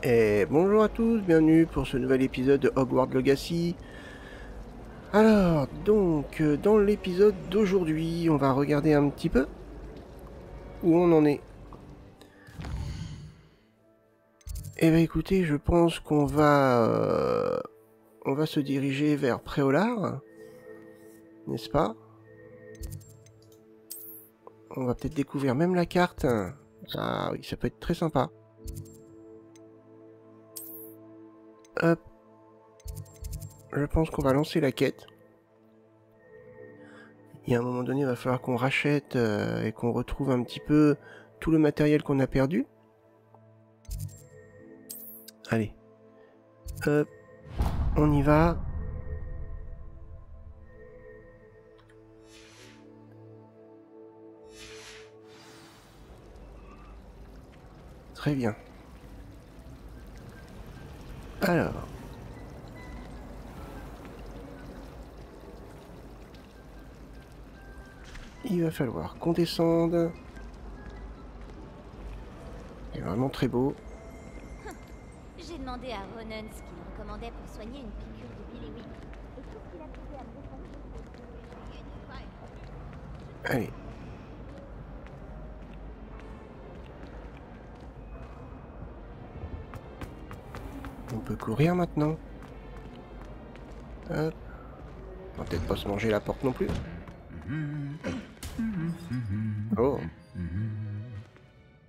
Et bonjour à tous, bienvenue pour ce nouvel épisode de Hogwarts Legacy. Alors, donc, dans l'épisode d'aujourd'hui, on va regarder un petit peu où on en est. Eh bien écoutez, je pense qu'on va se diriger vers Préolard, n'est-ce pas? On va peut-être découvrir même la carte. Ah oui, ça peut être très sympa. Hop. Je pense qu'on va lancer la quête. Et à un moment donné, il va falloir qu'on rachète et qu'on retrouve un petit peu tout le matériel qu'on a perdu. Allez. Hop. On y va. Très bien. Alors. Il va falloir qu'on descende. C'est vraiment très beau. J'ai demandé à Ronan ce qu'il recommandait pour soigner une piqûre de Billy. Et tout ce qu'il a trouvé à me Allez. On peut courir maintenant. Hop. On va peut-être pas se manger la porte non plus. Oh.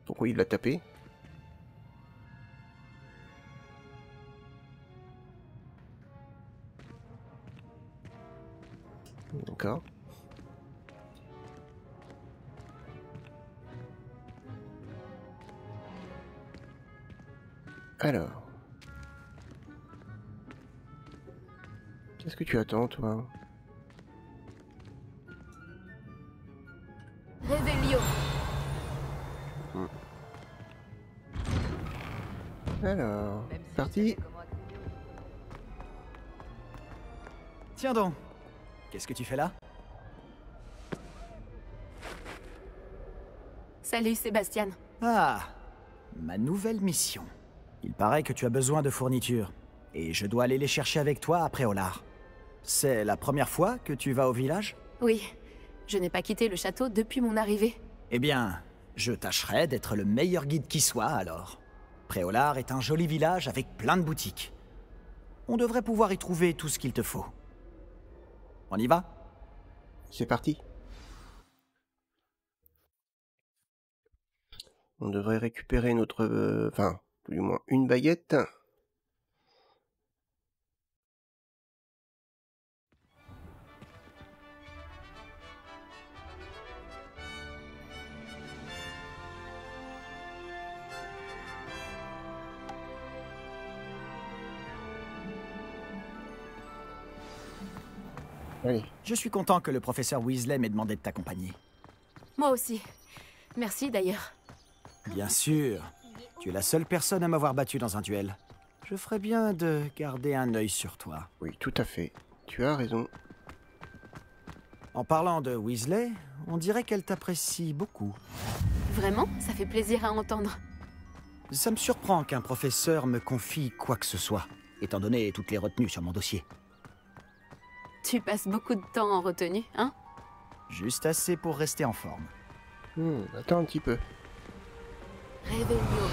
Pourquoi il l'a tapé? D'accord. Alors. Qu'est-ce que tu attends, toi? Réveillon. Alors, parti. Tiens donc, qu'est-ce que tu fais là? Salut Sébastien. Ah, ma nouvelle mission. Il paraît que tu as besoin de fournitures, et je dois aller les chercher avec toi après Olar. C'est la première fois que tu vas au village? Oui, je n'ai pas quitté le château depuis mon arrivée. Eh bien, je tâcherai d'être le meilleur guide qui soit alors. Préolard est un joli village avec plein de boutiques. On devrait pouvoir y trouver tout ce qu'il te faut. On y va? C'est parti. On devrait récupérer notre... Enfin, tout du moins une baguette. Allez. Je suis content que le professeur Weasley m'ait demandé de t'accompagner. Moi aussi. Merci d'ailleurs. Bien sûr. Tu es la seule personne à m'avoir battu dans un duel. Je ferais bien de garder un œil sur toi. Oui, tout à fait. Tu as raison. En parlant de Weasley, on dirait qu'elle t'apprécie beaucoup. Vraiment, ça fait plaisir à entendre. Ça me surprend qu'un professeur me confie quoi que ce soit, étant donné toutes les retenues sur mon dossier. Tu passes beaucoup de temps en retenue, hein? Juste assez pour rester en forme. Attends un petit peu. Réveillon.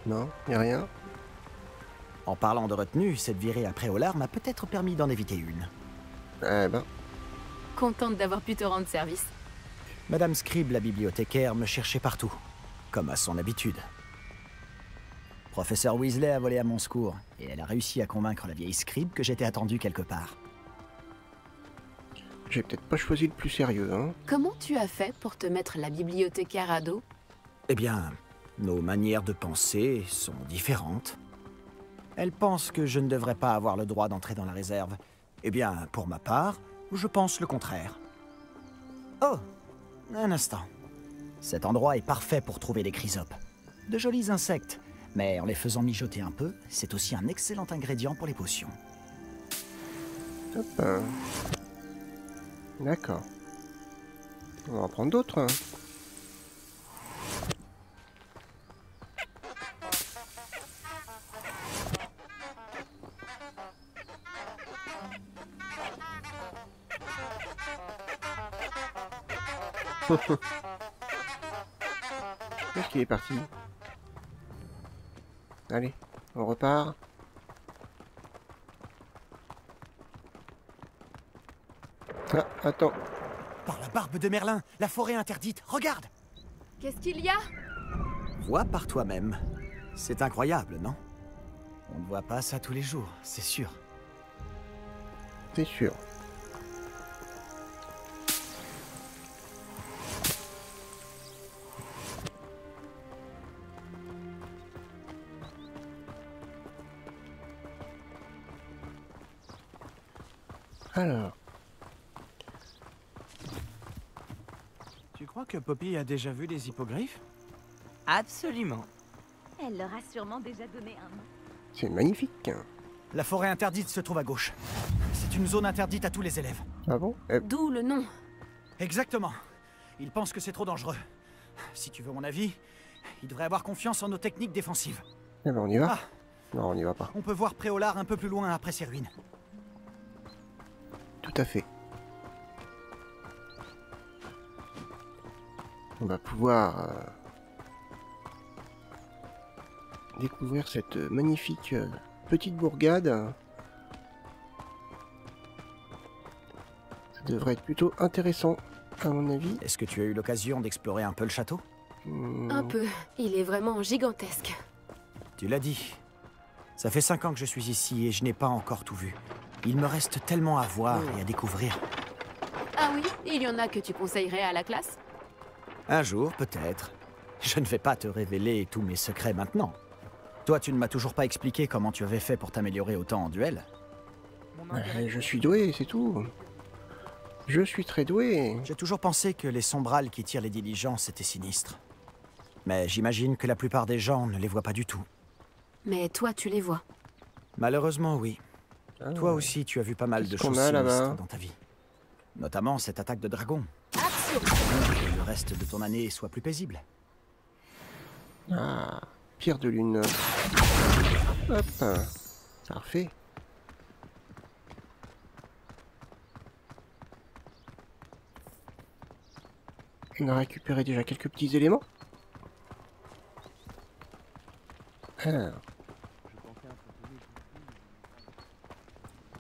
Non, y a rien. En parlant de retenue, cette virée à Préolard m'a peut-être permis d'en éviter une. Eh ben, Contente d'avoir pu te rendre service. Madame Scribe, la bibliothécaire, me cherchait partout, comme à son habitude. Professeur Weasley a volé à mon secours, et elle a réussi à convaincre la vieille Scribe que j'étais attendu quelque part. j'ai peut-être pas choisi le plus sérieux, hein. Comment tu as fait pour te mettre la bibliothécaire à dos? Eh bien, nos manières de penser sont différentes. Elle pense que je ne devrais pas avoir le droit d'entrer dans la réserve. Eh bien, pour ma part, je pense le contraire. Oh, un instant. Cet endroit est parfait pour trouver des chrysopes. De jolis insectes, mais en les faisant mijoter un peu, c'est aussi un excellent ingrédient pour les potions. Hop. D'accord. On va en prendre d'autres. Hein. Où est-ce qu'il est parti? Allez, on repart. Ah, attends. Par la barbe de Merlin, la forêt interdite, regarde! Qu'est-ce qu'il y a? Vois par toi-même. C'est incroyable, non? On ne voit pas ça tous les jours, c'est sûr. C'est sûr. Alors, Tu crois que Poppy a déjà vu des hippogriffes? Absolument. Elle leur a sûrement déjà donné un nom. c'est magnifique. La forêt interdite se trouve à gauche. C'est une zone interdite à tous les élèves. Ah bon? Eh, D'où le nom. Exactement. Ils pensent que c'est trop dangereux. Si tu veux mon avis, ils devraient avoir confiance en nos techniques défensives. eh ben on y va? Ah. Non, on n'y va pas. On peut voir Préolard un peu plus loin après ces ruines. Tout à fait. On va pouvoir découvrir cette magnifique petite bourgade. Ça devrait être plutôt intéressant, à mon avis. Est-ce que tu as eu l'occasion d'explorer un peu le château? Un peu. Il est vraiment gigantesque. Tu l'as dit. Ça fait 5 ans que je suis ici et je n'ai pas encore tout vu. Il me reste tellement à voir et à découvrir. Ah oui? Il y en a que tu conseillerais à la classe? Un jour, peut-être. Je ne vais pas te révéler tous mes secrets maintenant. Toi, tu ne m'as toujours pas expliqué comment tu avais fait pour t'améliorer autant en duel. Je suis doué, c'est tout. Je suis très doué. J'ai toujours pensé que les sombrales qui tirent les diligences étaient sinistres. Mais j'imagine que la plupart des gens ne les voient pas du tout. Mais toi, tu les vois. Malheureusement, oui. Ah, Toi aussi, tu as vu pas mal de Qu'est-ce qu'on choses a là-bas sinistres dans ta vie. Notamment cette attaque de dragon. Action! Que le reste de ton année soit plus paisible. Ah, pierre de lune. Hop, parfait. On a récupéré déjà quelques petits éléments. Alors.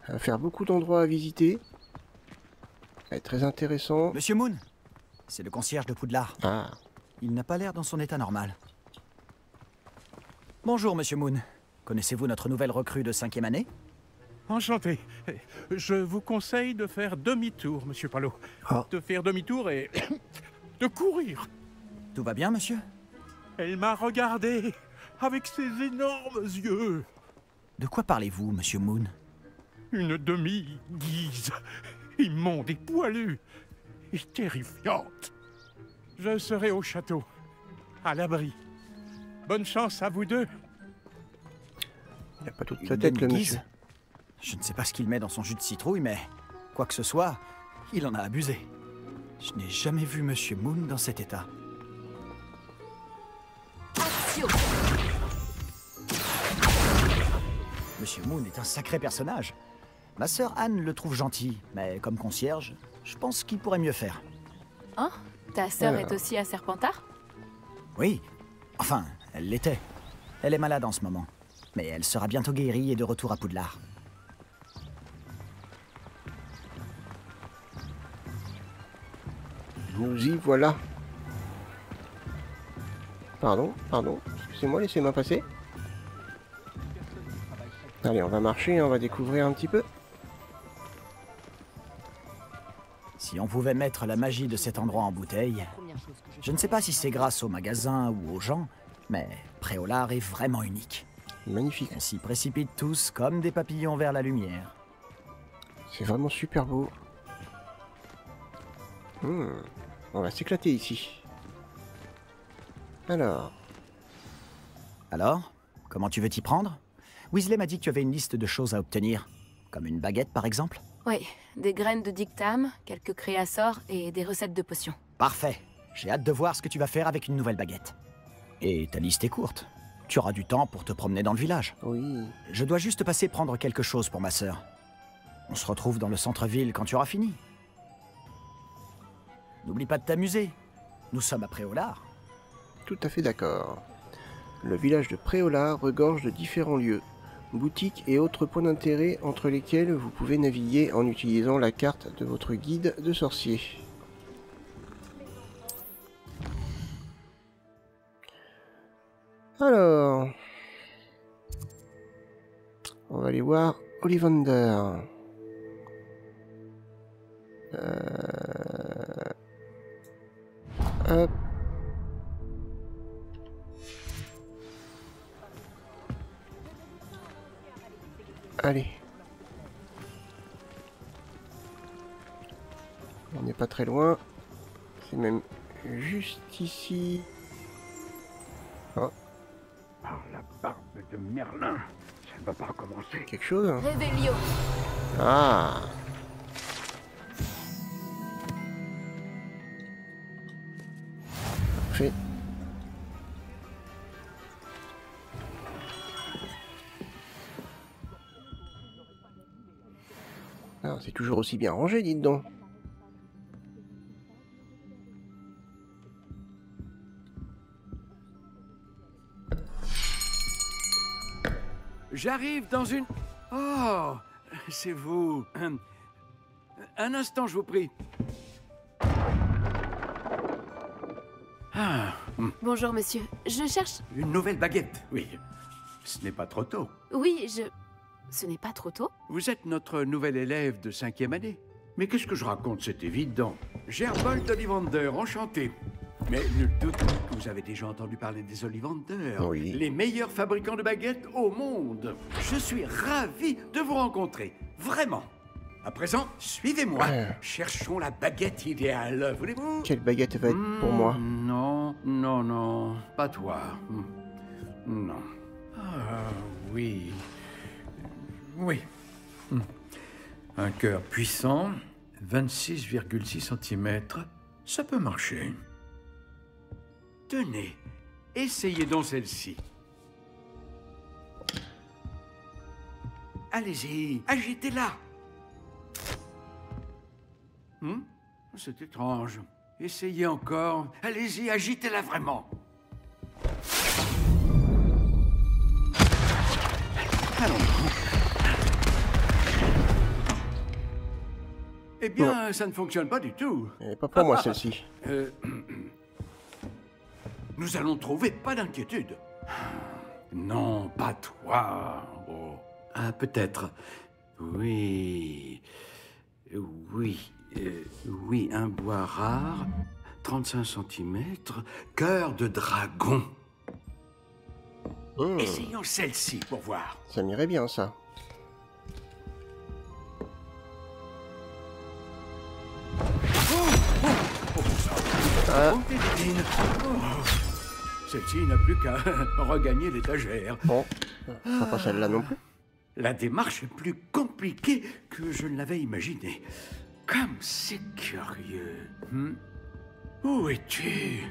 Ça va faire beaucoup d'endroits à visiter. Ça va être très intéressant. Monsieur Moon, c'est le concierge de Poudlard. Ah, Il n'a pas l'air dans son état normal. Bonjour, Monsieur Moon. Connaissez-vous notre nouvelle recrue de 5e année? Enchanté. Je vous conseille de faire demi-tour, monsieur Palot. Ah. De faire demi-tour et de courir. Tout va bien, monsieur? Elle m'a regardé avec ses énormes yeux. De quoi parlez-vous, Monsieur Moon? Une demi-guise, immonde et poilue, et terrifiante. Je serai au château, à l'abri. Bonne chance à vous deux. il n'a pas toute Une sa tête, le demi-guise? monsieur. Je ne sais pas ce qu'il met dans son jus de citrouille, mais quoi que ce soit, il en a abusé. Je n'ai jamais vu Monsieur Moon dans cet état. Action! Monsieur Moon est un sacré personnage. Ma sœur Anne le trouve gentil, mais comme concierge, je pense qu'il pourrait mieux faire. Oh? Ta sœur Alors. est aussi à Serpentard? Oui, enfin, elle l'était. Elle est malade en ce moment, mais elle sera bientôt guérie et de retour à Poudlard. Nous y voilà. Pardon, excusez-moi, laissez-moi passer. Allez, on va marcher, on va découvrir un petit peu. Si on pouvait mettre la magie de cet endroit en bouteille, je ne sais pas si c'est grâce au magasin ou aux gens, mais Préolard est vraiment unique. Magnifique, On s'y précipite tous comme des papillons vers la lumière. c'est vraiment super beau. On va s'éclater ici. Alors, Alors, comment tu veux t'y prendre? Weasley m'a dit que tu avais une liste de choses à obtenir, comme une baguette par exemple. Oui, des graines de dictame, quelques créassors et des recettes de potions. Parfait, j'ai hâte de voir ce que tu vas faire avec une nouvelle baguette. Et ta liste est courte. Tu auras du temps pour te promener dans le village. oui. Je dois juste passer prendre quelque chose pour ma sœur. On se retrouve dans le centre-ville quand tu auras fini. N'oublie pas de t'amuser. Nous sommes à Préolard. Tout à fait d'accord. Le village de Préolard regorge de différents lieux, boutiques et autres points d'intérêt entre lesquels vous pouvez naviguer en utilisant la carte de votre guide de sorcier. Alors, on va aller voir Ollivander. Hop. Allez. On n'est pas très loin. C'est même juste ici. Oh, Par la barbe de Merlin, ça ne va pas recommencer. quelque chose hein. Révélio. Ah. Parfait. Ah, c'est toujours aussi bien rangé, dites donc. J'arrive dans une... Oh, c'est vous. Un instant, je vous prie. Ah, Bonjour, monsieur. Je cherche... une nouvelle baguette, oui. Ce n'est pas trop tôt. Oui, Ce n'est pas trop tôt? Vous êtes notre nouvel élève de 5e année. Mais qu'est-ce que je raconte? C'est évident. Gerbold d'Ollivander, enchanté. Mais nul doute que vous avez déjà entendu parler des Ollivander. Oui. Les meilleurs fabricants de baguettes au monde. Je suis ravi de vous rencontrer. Vraiment. À présent, suivez-moi. Cherchons la baguette idéale. Voulez-vous? Quelle baguette va être pour moi? Non, non, non. Pas toi. Non. Ah, oui. Oui. Un cœur puissant, 26,6 cm, ça peut marcher. Tenez, essayez donc celle-ci. Allez-y, agitez-la. C'est étrange. Essayez encore. Allez-y, agitez-la vraiment. Allons. Eh bien, ça ne fonctionne pas du tout. Elle n'est pas pour moi, celle-ci. Nous allons trouver, pas d'inquiétude. Non, pas toi. Oh. Ah, peut-être. Oui. Oui. Oui, un bois rare, 35 cm, cœur de dragon. Essayons celle-ci pour voir. Ça m'irait bien, ça. Ah. Celle-ci n'a plus qu'à regagner l'étagère. Bon, ça pas celle-là non plus. La démarche est plus compliquée que je ne l'avais imaginé. Comme c'est curieux. Où es-tu?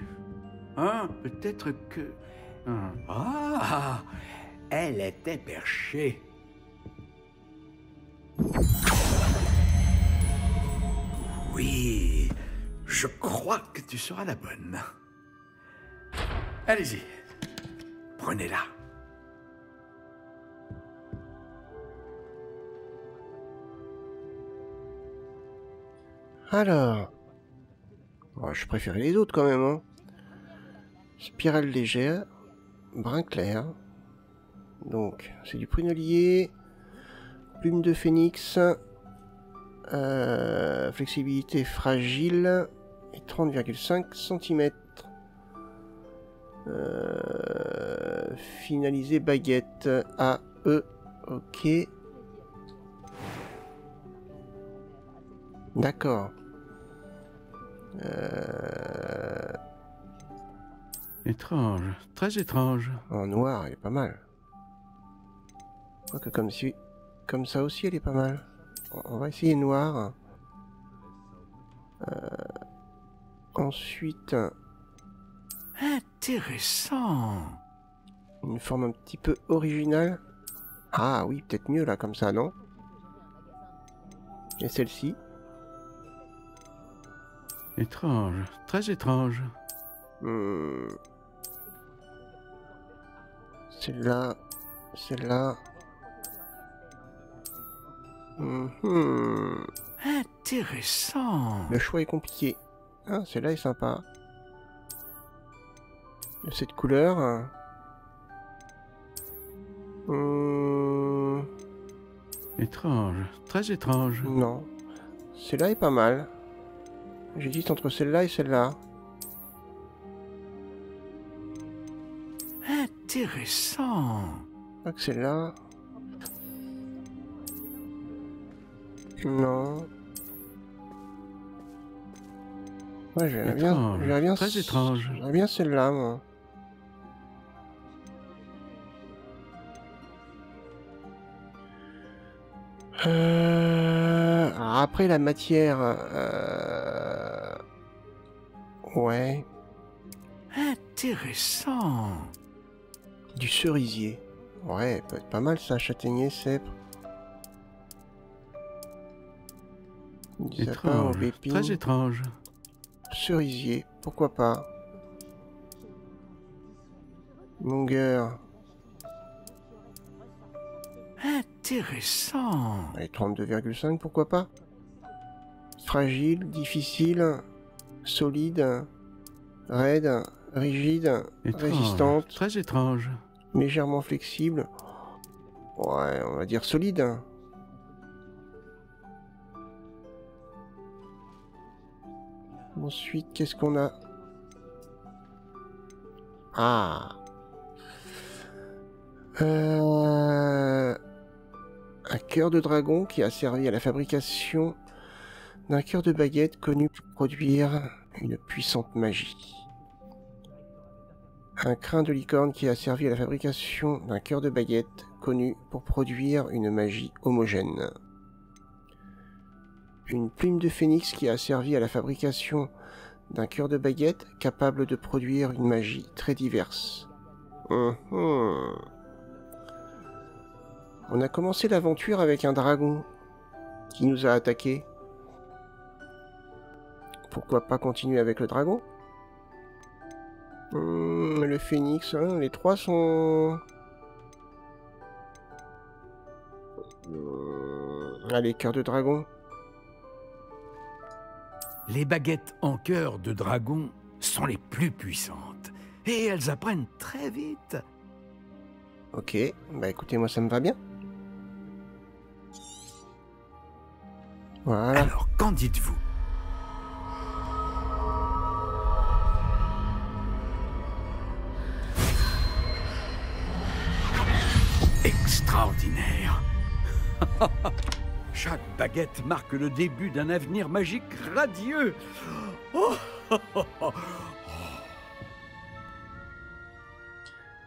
Hein? Peut-être que... Ah! Elle était perchée. Oui, je crois que tu seras la bonne. Allez-y, prenez-la. Alors... Bon, je préférais les autres quand même, hein. Spirale légère, brun clair. Donc, c'est du prunelier, plume de phénix, flexibilité fragile et 30,5 cm. Finalisé baguette AE, ok. D'accord. Étrange, très étrange. En noir, elle est pas mal. Quoique comme ça aussi, elle est pas mal. On va essayer noir. Ensuite, Intéressant. une forme un petit peu originale. Ah oui, peut-être mieux là, comme ça, non? Et celle-ci. Étrange, très étrange. Hmm. Celle-là. Celle-là. Mhm. Intéressant. Le choix est compliqué. Ah, celle-là est sympa. De cette couleur. Étrange, très étrange. Non. Celle-là est pas mal. J'hésite entre celle-là et celle-là. Intéressant. Pas que celle-là. Non. Ouais, j'aimerais bien, très étrange. J'aimerais bien celle-là, moi. Alors après la matière, ouais, Intéressant. du cerisier. Ouais, peut être pas mal ça, châtaignier, cèpe. Du sapin aux Étrange, épines. très étrange. Cerisier, pourquoi pas. Longueur, Intéressant. allez, 32,5, pourquoi pas. Fragile, difficile, solide, raide, rigide, Étrange, résistante, très étrange. légèrement flexible. Ouais, on va dire solide. Ensuite, qu'est-ce qu'on a? Ah. Un cœur de dragon qui a servi à la fabrication d'un cœur de baguette connu pour produire une puissante magie. Un crin de licorne qui a servi à la fabrication d'un cœur de baguette connu pour produire une magie homogène. Une plume de phénix qui a servi à la fabrication d'un cœur de baguette capable de produire une magie très diverse. On a commencé l'aventure avec un dragon qui nous a attaqués. Pourquoi pas continuer avec le dragon? Le phénix, hein, les trois sont... Allez, cœur de dragon. Les baguettes en cœur de dragon sont les plus puissantes. Et elles apprennent très vite. Ok, bah écoutez, moi ça me va bien. Voilà. Alors, qu'en dites-vous? Extraordinaire. Chaque baguette marque le début d'un avenir magique radieux.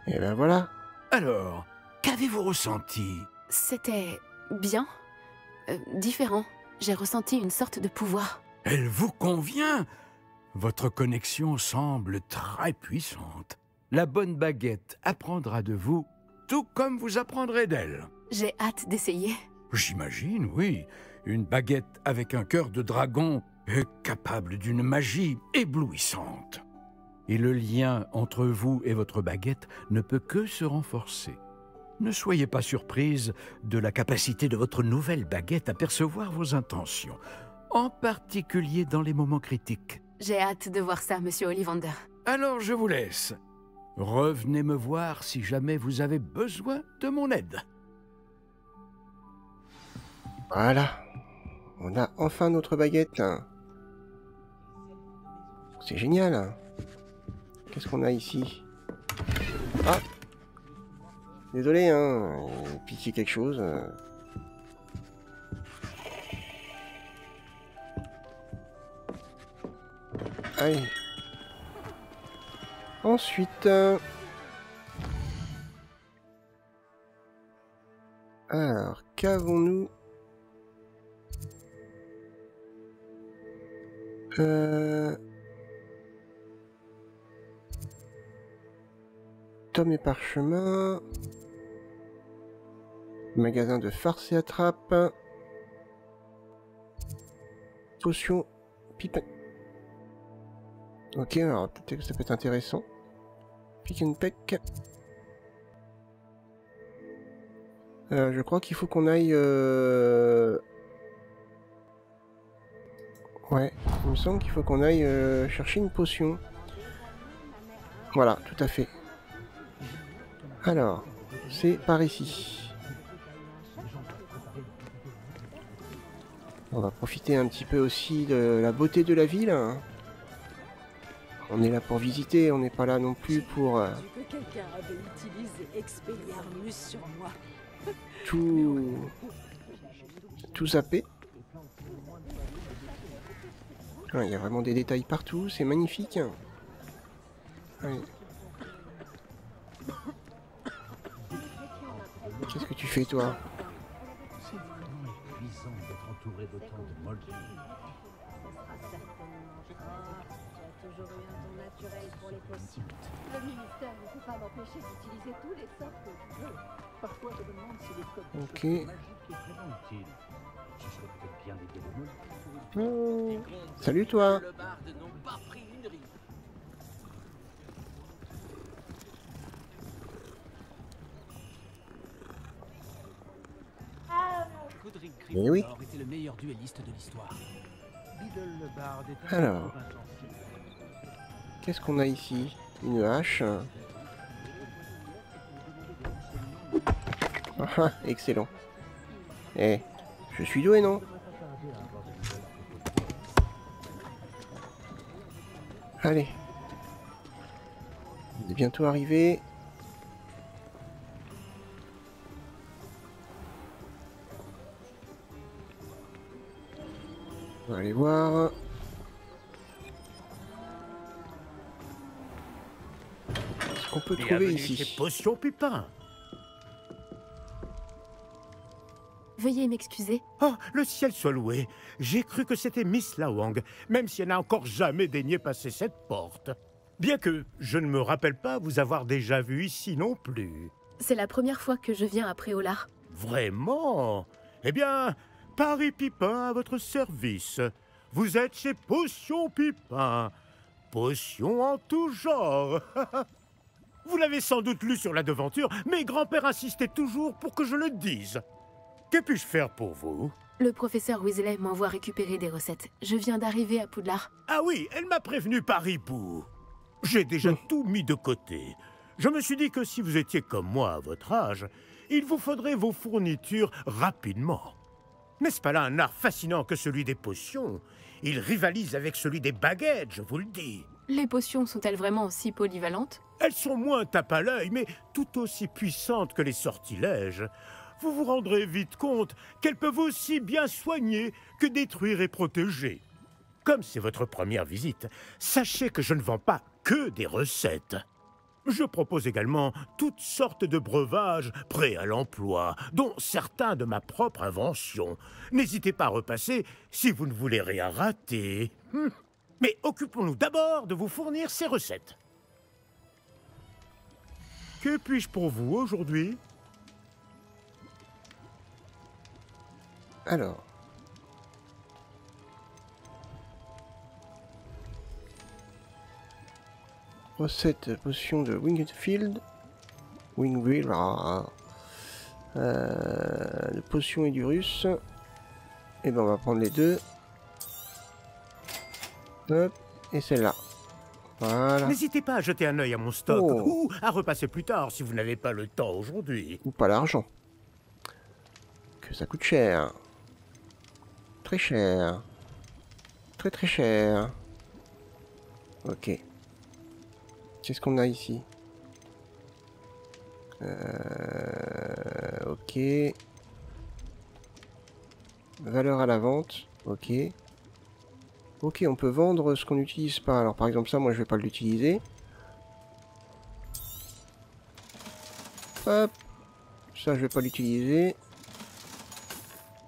Et ben voilà. Alors, qu'avez-vous ressenti? C'était bien. Différent. J'ai ressenti une sorte de pouvoir. Elle vous convient? Votre connexion semble très puissante. La bonne baguette apprendra de vous, tout comme vous apprendrez d'elle. J'ai hâte d'essayer. J'imagine, oui. Une baguette avec un cœur de dragon est capable d'une magie éblouissante. Et le lien entre vous et votre baguette ne peut que se renforcer. Ne soyez pas surprise de la capacité de votre nouvelle baguette à percevoir vos intentions, en particulier dans les moments critiques. J'ai hâte de voir ça, Monsieur Ollivander. Alors je vous laisse. Revenez me voir si jamais vous avez besoin de mon aide. Voilà. On a enfin notre baguette. C'est génial. Qu'est-ce qu'on a ici? Ah! Désolé, hein. Piqué quelque chose. Allez. Ensuite... Alors, qu'avons-nous? Tome et parchemin. Magasin de farce et attrape. Potion. Pipe. Ok, alors peut-être que ça peut être intéressant. Pick and peck. Je crois qu'il faut qu'on aille... Ouais, il me semble qu'il faut qu'on aille chercher une potion. Voilà, tout à fait. Alors, c'est par ici. On va profiter un petit peu aussi de la beauté de la ville. On est là pour visiter, on n'est pas là non plus pour tout zapper. Il y a vraiment des détails partout, c'est magnifique. Ouais. Qu'est-ce que tu fais, toi? Le ministère ne peut pas m'empêcher d'utiliser tous les sorts que je veux. Parfois, je me demande si le code Ok. magique est vraiment utile. Je serais peut-être bien d'aider le monde. Oh. Salut, toi. Le barde n'ont pas pris une ride. Godric Mais oui. Gryffondor était le meilleur duelliste de l'histoire. Biddle le barde est un Alors. peu insensible. Qu'est-ce qu'on a ici? Une hache. Ah, excellent. Eh, je suis doué, non? Allez. On est bientôt arrivé. On va aller voir. Qu'est-ce qu'on peut trouver Bienvenue ici? chez Potion Pupin. Veuillez m'excuser. Oh, le ciel soit loué. J'ai cru que c'était Miss Lawang, même si elle n'a encore jamais daigné passer cette porte. Bien que je ne me rappelle pas vous avoir déjà vu ici non plus. C'est la première fois que je viens à Préolard. Vraiment? Eh bien, Paris Pipin à votre service. Vous êtes chez Potion Pipin. Potion en tout genre. Vous l'avez sans doute lu sur la devanture, mais grand-père insistait toujours pour que je le dise. Que puis-je faire pour vous? Le professeur Weasley m'envoie récupérer des recettes. Je viens d'arriver à Poudlard. Ah oui, elle m'a prévenu par hibou. J'ai déjà tout mis de côté. Je me suis dit que si vous étiez comme moi à votre âge, il vous faudrait vos fournitures rapidement. N'est-ce pas là un art fascinant que celui des potions? Il rivalise avec celui des baguettes, je vous le dis. Les potions sont-elles vraiment si polyvalentes? Elles sont moins tape à l'œil, mais tout aussi puissantes que les sortilèges. Vous vous rendrez vite compte qu'elles peuvent aussi bien soigner que détruire et protéger. Comme c'est votre première visite, sachez que je ne vends pas que des recettes. Je propose également toutes sortes de breuvages prêts à l'emploi, dont certains de ma propre invention. N'hésitez pas à repasser si vous ne voulez rien rater. Mais occupons-nous d'abord de vous fournir ces recettes. Que puis-je pour vous aujourd'hui? Alors. Recette potion de Wingfield. Wingfield. De potion et du russe. Et ben on va prendre les deux. Hop. Et celle-là. Voilà. N'hésitez pas à jeter un œil à mon stock, Oh. ou à repasser plus tard si vous n'avez pas le temps aujourd'hui. Ou pas l'argent. Que ça coûte cher. Très cher. Très très cher. Ok. Qu'est-ce qu'on a ici? Ok. Valeur à la vente. Ok. Ok, on peut vendre ce qu'on n'utilise pas. Alors par exemple ça, moi je vais pas l'utiliser. Hop. Ça je vais pas l'utiliser.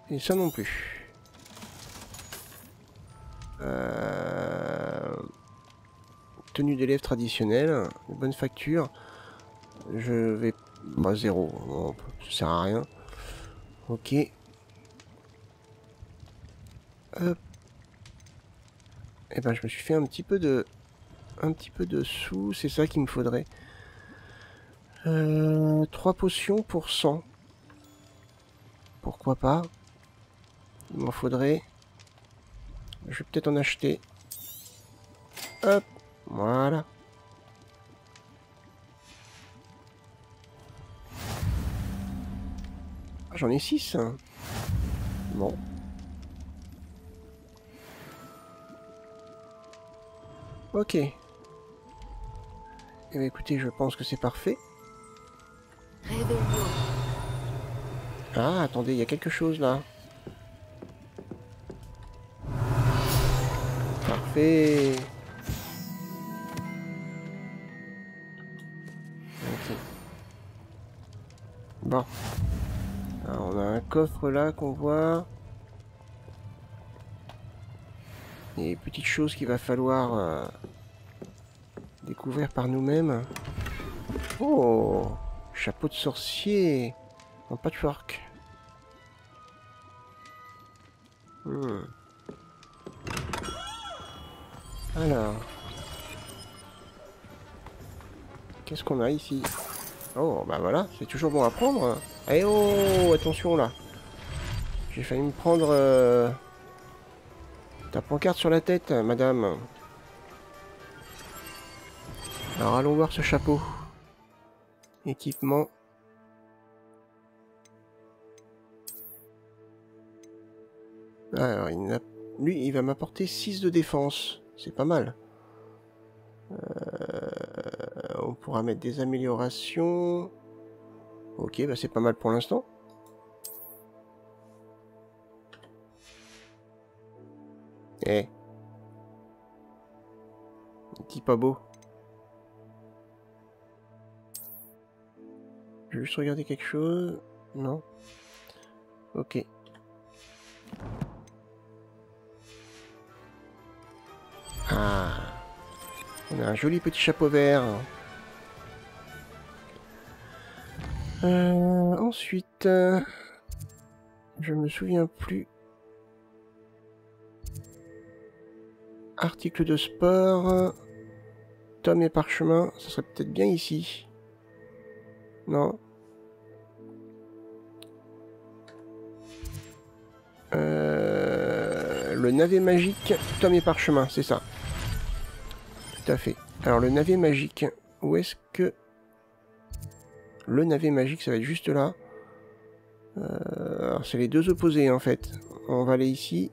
Et ça non plus. Tenue d'élève traditionnelle, de bonne facture. Je vais... Bah 0, bon, ça sert à rien. Ok. Hop. Et ben je me suis fait un petit peu de un petit peu de sous, c'est ça qu'il me faudrait. 3 potions pour 100. Pourquoi pas? Il m'en faudrait. Je vais peut-être en acheter. Hop, voilà. J'en ai 6. Bon. Ok. Eh bien, écoutez, je pense que c'est parfait. Réveille-moi. Ah, attendez, il y a quelque chose là. Parfait. Ok. Bon. Alors, on a un coffre là qu'on voit. Et petites choses qu'il va falloir découvrir par nous-mêmes. Oh, chapeau de sorcier en patchwork. Alors, qu'est-ce qu'on a ici? Oh, bah voilà, c'est toujours bon à prendre. Eh oh, attention là. J'ai failli me prendre ta pancarte sur la tête, madame. Alors allons voir ce chapeau. Équipement. Alors, lui, il va m'apporter 6 de défense. C'est pas mal. On pourra mettre des améliorations. Ok, bah c'est pas mal pour l'instant. Eh. Dis pas beau. Je vais juste regarder quelque chose. Non. Ok. Ah. On a un joli petit chapeau vert. Ensuite, je me souviens plus. Article de sport. Tome et parchemin. Ça serait peut-être bien ici. Non. Le navet magique, tome et parchemin, c'est ça. Tout à fait. Alors le navet magique, où est-ce que... Le navet magique, ça va être juste là. Alors c'est les deux opposés en fait. On va aller ici.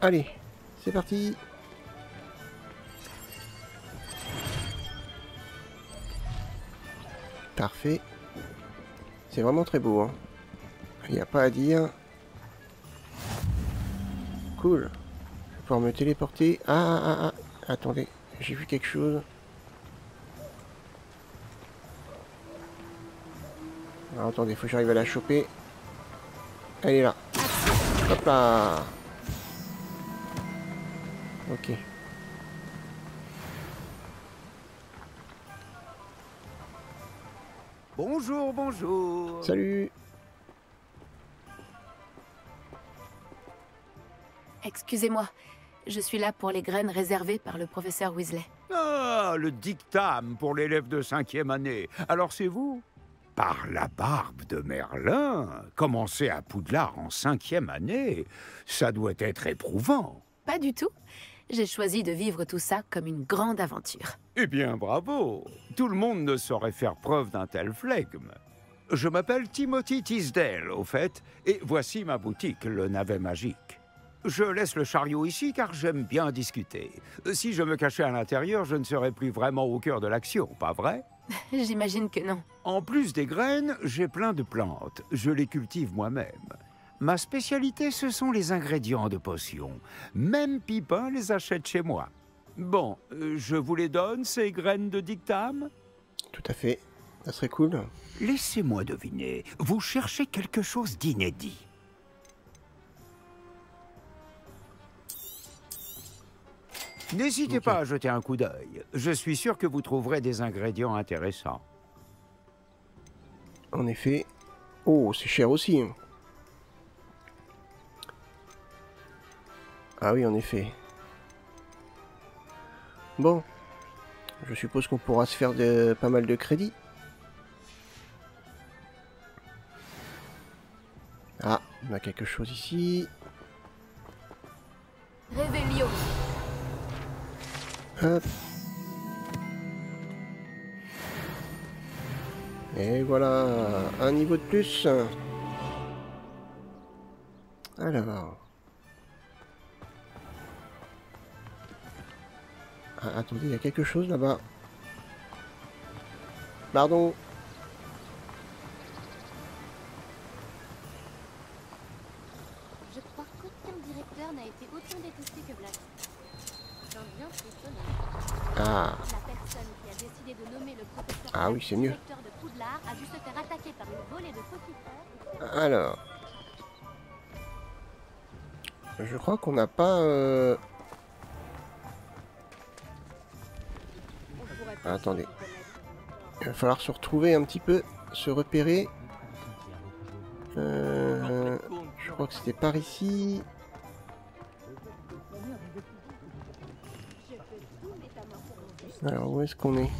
Allez, c'est parti. Parfait. C'est vraiment très beau. Il n'y a pas à dire. Cool. Je vais pouvoir me téléporter. Ah. Attendez, j'ai vu quelque chose. Alors attendez, faut que j'arrive à la choper. Elle est là. Hop là. Ok. Bonjour, bonjour. Salut. Excusez-moi, je suis là pour les graines réservées par le professeur Weasley. Ah, le dictame pour l'élève de 5e année. Alors c'est vous? Par la barbe de Merlin, commencer à Poudlard en 5e année, ça doit être éprouvant. Pas du tout. J'ai choisi de vivre tout ça comme une grande aventure. Eh bien, bravo. Tout le monde ne saurait faire preuve d'un tel flegme. Je m'appelle Timothy Tisdale, au fait, et voici ma boutique, le Navet Magique. Je laisse le chariot ici car j'aime bien discuter. Si je me cachais à l'intérieur, je ne serais plus vraiment au cœur de l'action, pas vrai? J'imagine que non. En plus des graines, j'ai plein de plantes. Je les cultive moi-même. Ma spécialité, ce sont les ingrédients de potions. Même Pipin les achète chez moi. Bon, je vous les donne, ces graines de dictame? Tout à fait. Ça serait cool. Laissez-moi deviner. Vous cherchez quelque chose d'inédit. N'hésitez pas à jeter un coup d'œil. Je suis sûr que vous trouverez des ingrédients intéressants. En effet. Oh, c'est cher aussi. Ah oui, en effet. Bon. Je suppose qu'on pourra se faire pas mal de crédits. Ah, on a quelque chose ici. Réveillon. Hop. Et voilà, un niveau de plus. Alors. Ah, attendez, il y a quelque chose là-bas. Pardon. Je crois qu'aucun directeur n'a été autant détesté que Black. J'en viens frissonnant. Ah. La personne qui a décidé de nommer le professeur Ah oui, c'est mieux. directeur de Poudlard a dû se faire attaquer par une volée de fautifères. Alors. Je crois qu'on n'a pas... Attendez. Il va falloir se retrouver un petit peu, se repérer. Je crois que c'était par ici. Alors, où est-ce qu'on est?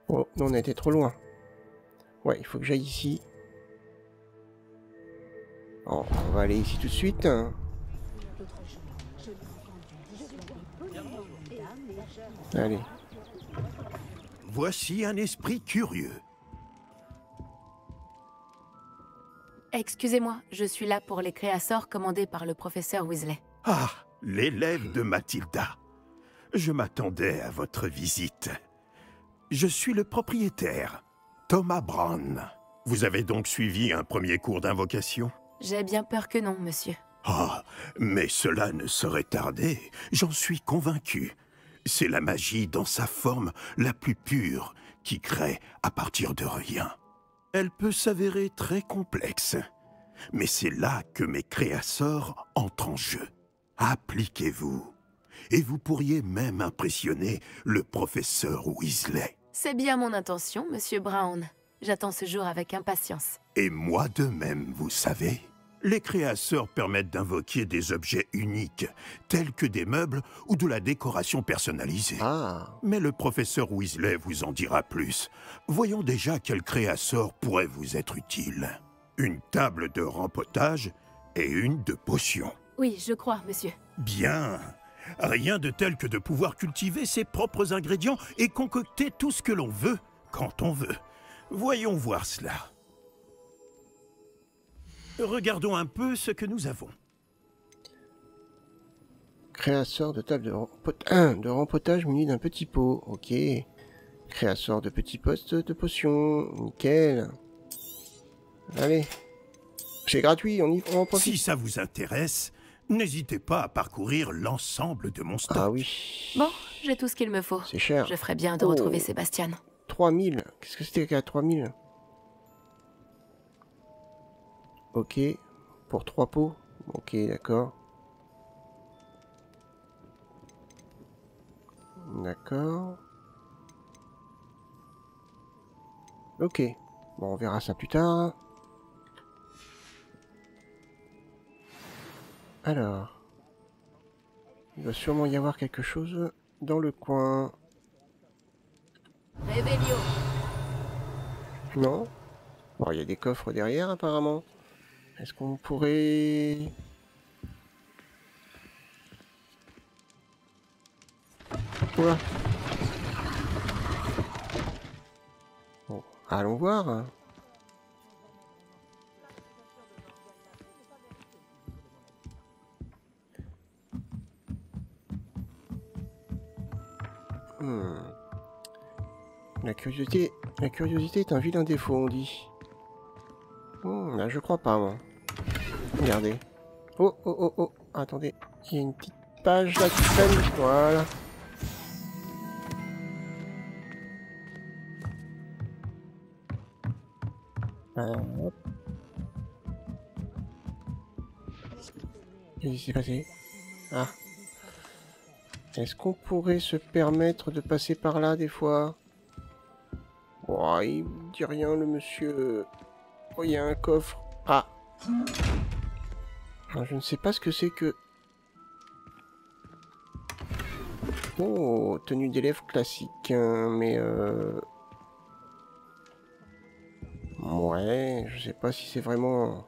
Oh, non, on a été trop loin. Ouais, il faut que j'aille ici. Oh, on va aller ici tout de suite. Allez. Voici un esprit curieux. Excusez-moi, je suis là pour les créassors commandés par le professeur Weasley. Ah, l'élève de Mathilda. Je m'attendais à votre visite. Je suis le propriétaire, Thomas Brown. Vous avez donc suivi un premier cours d'invocation? J'ai bien peur que non, monsieur. Ah, mais cela ne saurait tarder, j'en suis convaincu. C'est la magie dans sa forme la plus pure qui crée à partir de rien. Elle peut s'avérer très complexe, mais c'est là que mes créasseurs entrent en jeu. Appliquez-vous, et vous pourriez même impressionner le professeur Weasley. C'est bien mon intention, monsieur Brown. J'attends ce jour avec impatience. Et moi de même, vous savez. Les créasseurs permettent d'invoquer des objets uniques, tels que des meubles ou de la décoration personnalisée. Ah. Mais le professeur Weasley vous en dira plus. Voyons déjà quel créasseur pourrait vous être utile. Une table de rempotage et une de potions. Oui, je crois, monsieur. Bien. Rien de tel que de pouvoir cultiver ses propres ingrédients et concocter tout ce que l'on veut, quand on veut. Voyons voir cela. Regardons un peu ce que nous avons. Créasseur de table de rempotage muni d'un petit pot. Ok. Créasseur de petits postes de potions. Nickel. Allez. C'est gratuit, on en profite. Si ça vous intéresse, n'hésitez pas à parcourir l'ensemble de mon stock. Ah oui. Bon, j'ai tout ce qu'il me faut. C'est cher. Je ferais bien de retrouver Sébastien. 3000. Qu'est-ce que c'était qu'à 3000? Ok. Pour 3 pots. Ok, d'accord. D'accord. Ok. Bon, on verra ça plus tard. Alors. Il va sûrement y avoir quelque chose dans le coin. Réveillon. Non? Bon, il y a des coffres derrière apparemment. Est-ce qu'on pourrait... Quoi? Bon, allons voir. La curiosité est un vilain défaut, on dit. Là, je crois pas, moi. Regardez. Oh, oh, oh, oh. Attendez. Il y a une petite page là qui traîne. Voilà. Hop. Qu'est-ce qui s'est passé? Ah. Est-ce qu'on pourrait se permettre de passer par là, des fois? Oh, il dit rien, le monsieur. Oh, il y a un coffre. Ah. Alors, je ne sais pas ce que c'est que Oh, tenue d'élève classique, hein, mais ouais, je sais pas si c'est vraiment...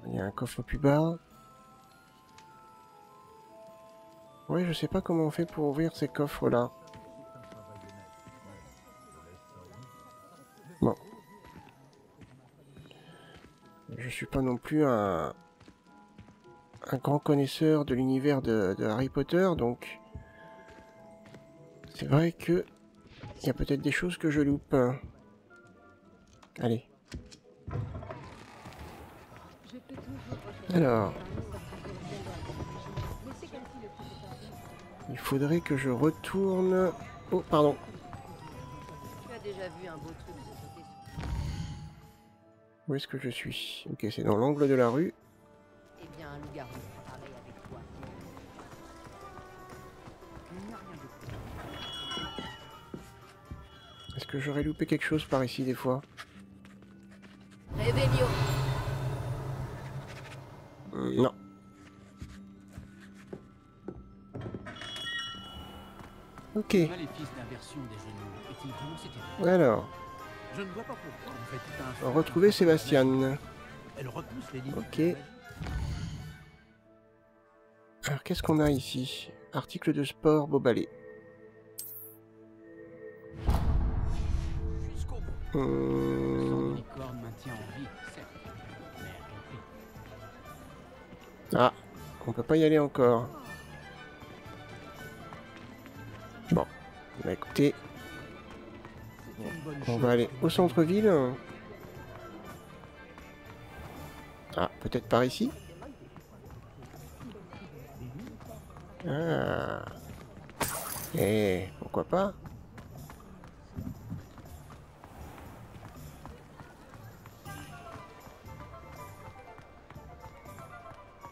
Il y a un coffre plus bas. Ouais, je sais pas comment on fait pour ouvrir ces coffres-là. Bon. Je suis pas non plus un grand connaisseur de l'univers de Harry Potter, donc... C'est vrai que... Il y a peut-être des choses que je loupe. Allez. Alors... Il faudrait que je retourne... Oh, pardon. Tu as déjà vu un beau truc de sauter sur... Où est-ce que je suis? Ok, c'est dans l'angle de la rue. Eh bien, un loup-garou, pareil avec toi. Il n'y a rien de plus. Est-ce que j'aurais loupé quelque chose par ici des fois? Réveillon. Non. Ok. Maléfice d'inversion des genoux. Est-il vraiment si terrible? Alors, Je ne vois pas pourquoi on fait tout un... retrouver Sébastien. Elle repousse les limites. Ok. Alors, qu'est-ce qu'on a ici? Article de sport, Bobalé. Jusqu'au bout. Son licorne maintient en vie, certes. Mais à quel prix? Ah, on peut pas y aller encore. Bon, bah écoutez, on va aller au centre-ville. Ah, peut-être par ici? Ah. Eh, pourquoi pas?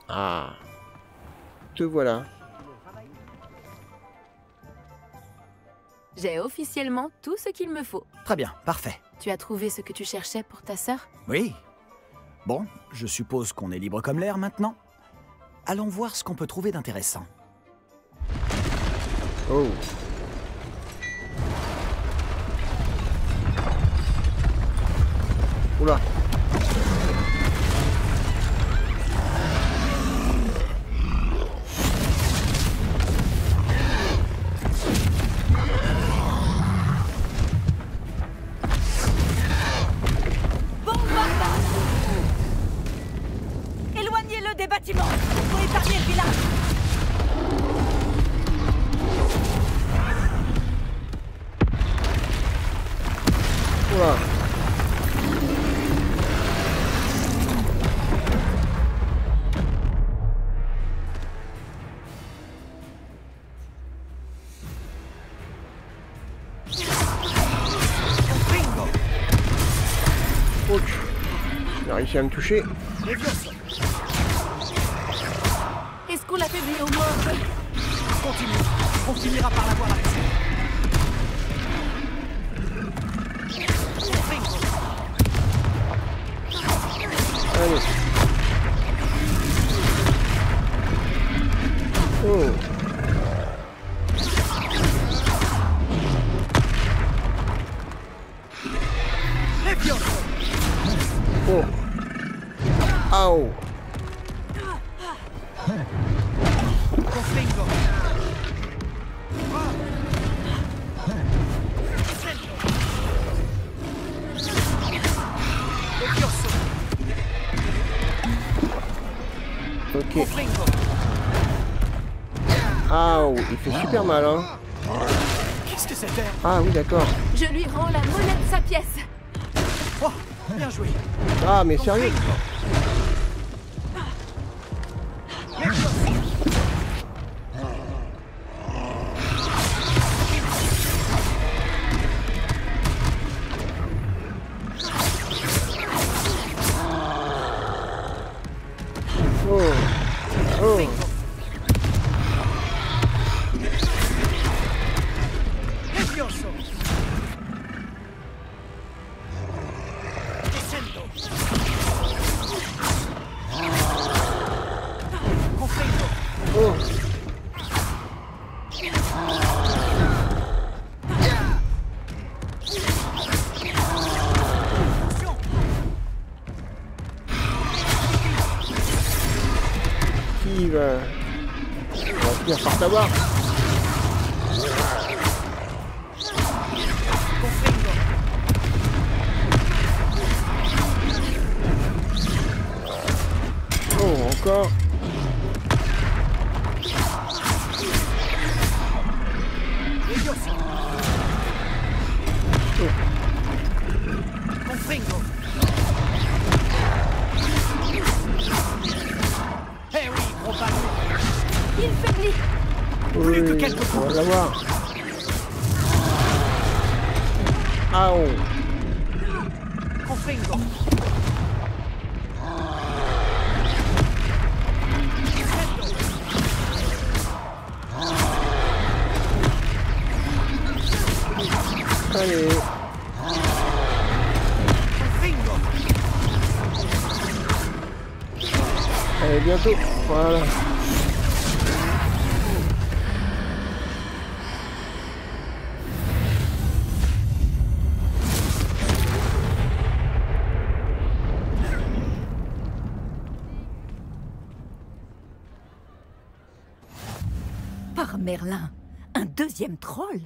Ah. Te voilà. J'ai officiellement tout ce qu'il me faut. Très bien, parfait. Tu as trouvé ce que tu cherchais pour ta sœur? Oui. Bon, je suppose qu'on est libre comme l'air maintenant. Allons voir ce qu'on peut trouver d'intéressant. Oh. Oula. Éloignez-le des bâtiments pour épargner le village. Oula. Ouch. Il a réussi à me toucher. Est-ce qu'on l'affaiblit au moins? Continue. On finira par l'avoir avec ça. Allez. Oh. Oh. Au. Ok. Ah, il fait super mal, hein. Qu'est-ce que c'était? Ah oui, d'accord. Je lui rends la monnaie de sa pièce. Oh, bien joué. Ah, mais sérieux? Oh. Oh. va finir par t'avoir. Oh, encore. Confringo. Eh oui, gros ballon. Il faiblit. Plus que quelques on va coups. l'avoir. Ah oh. Confringo. Allez. Confringo. Allez, bientôt. Voilà. Par Merlin, un deuxième troll?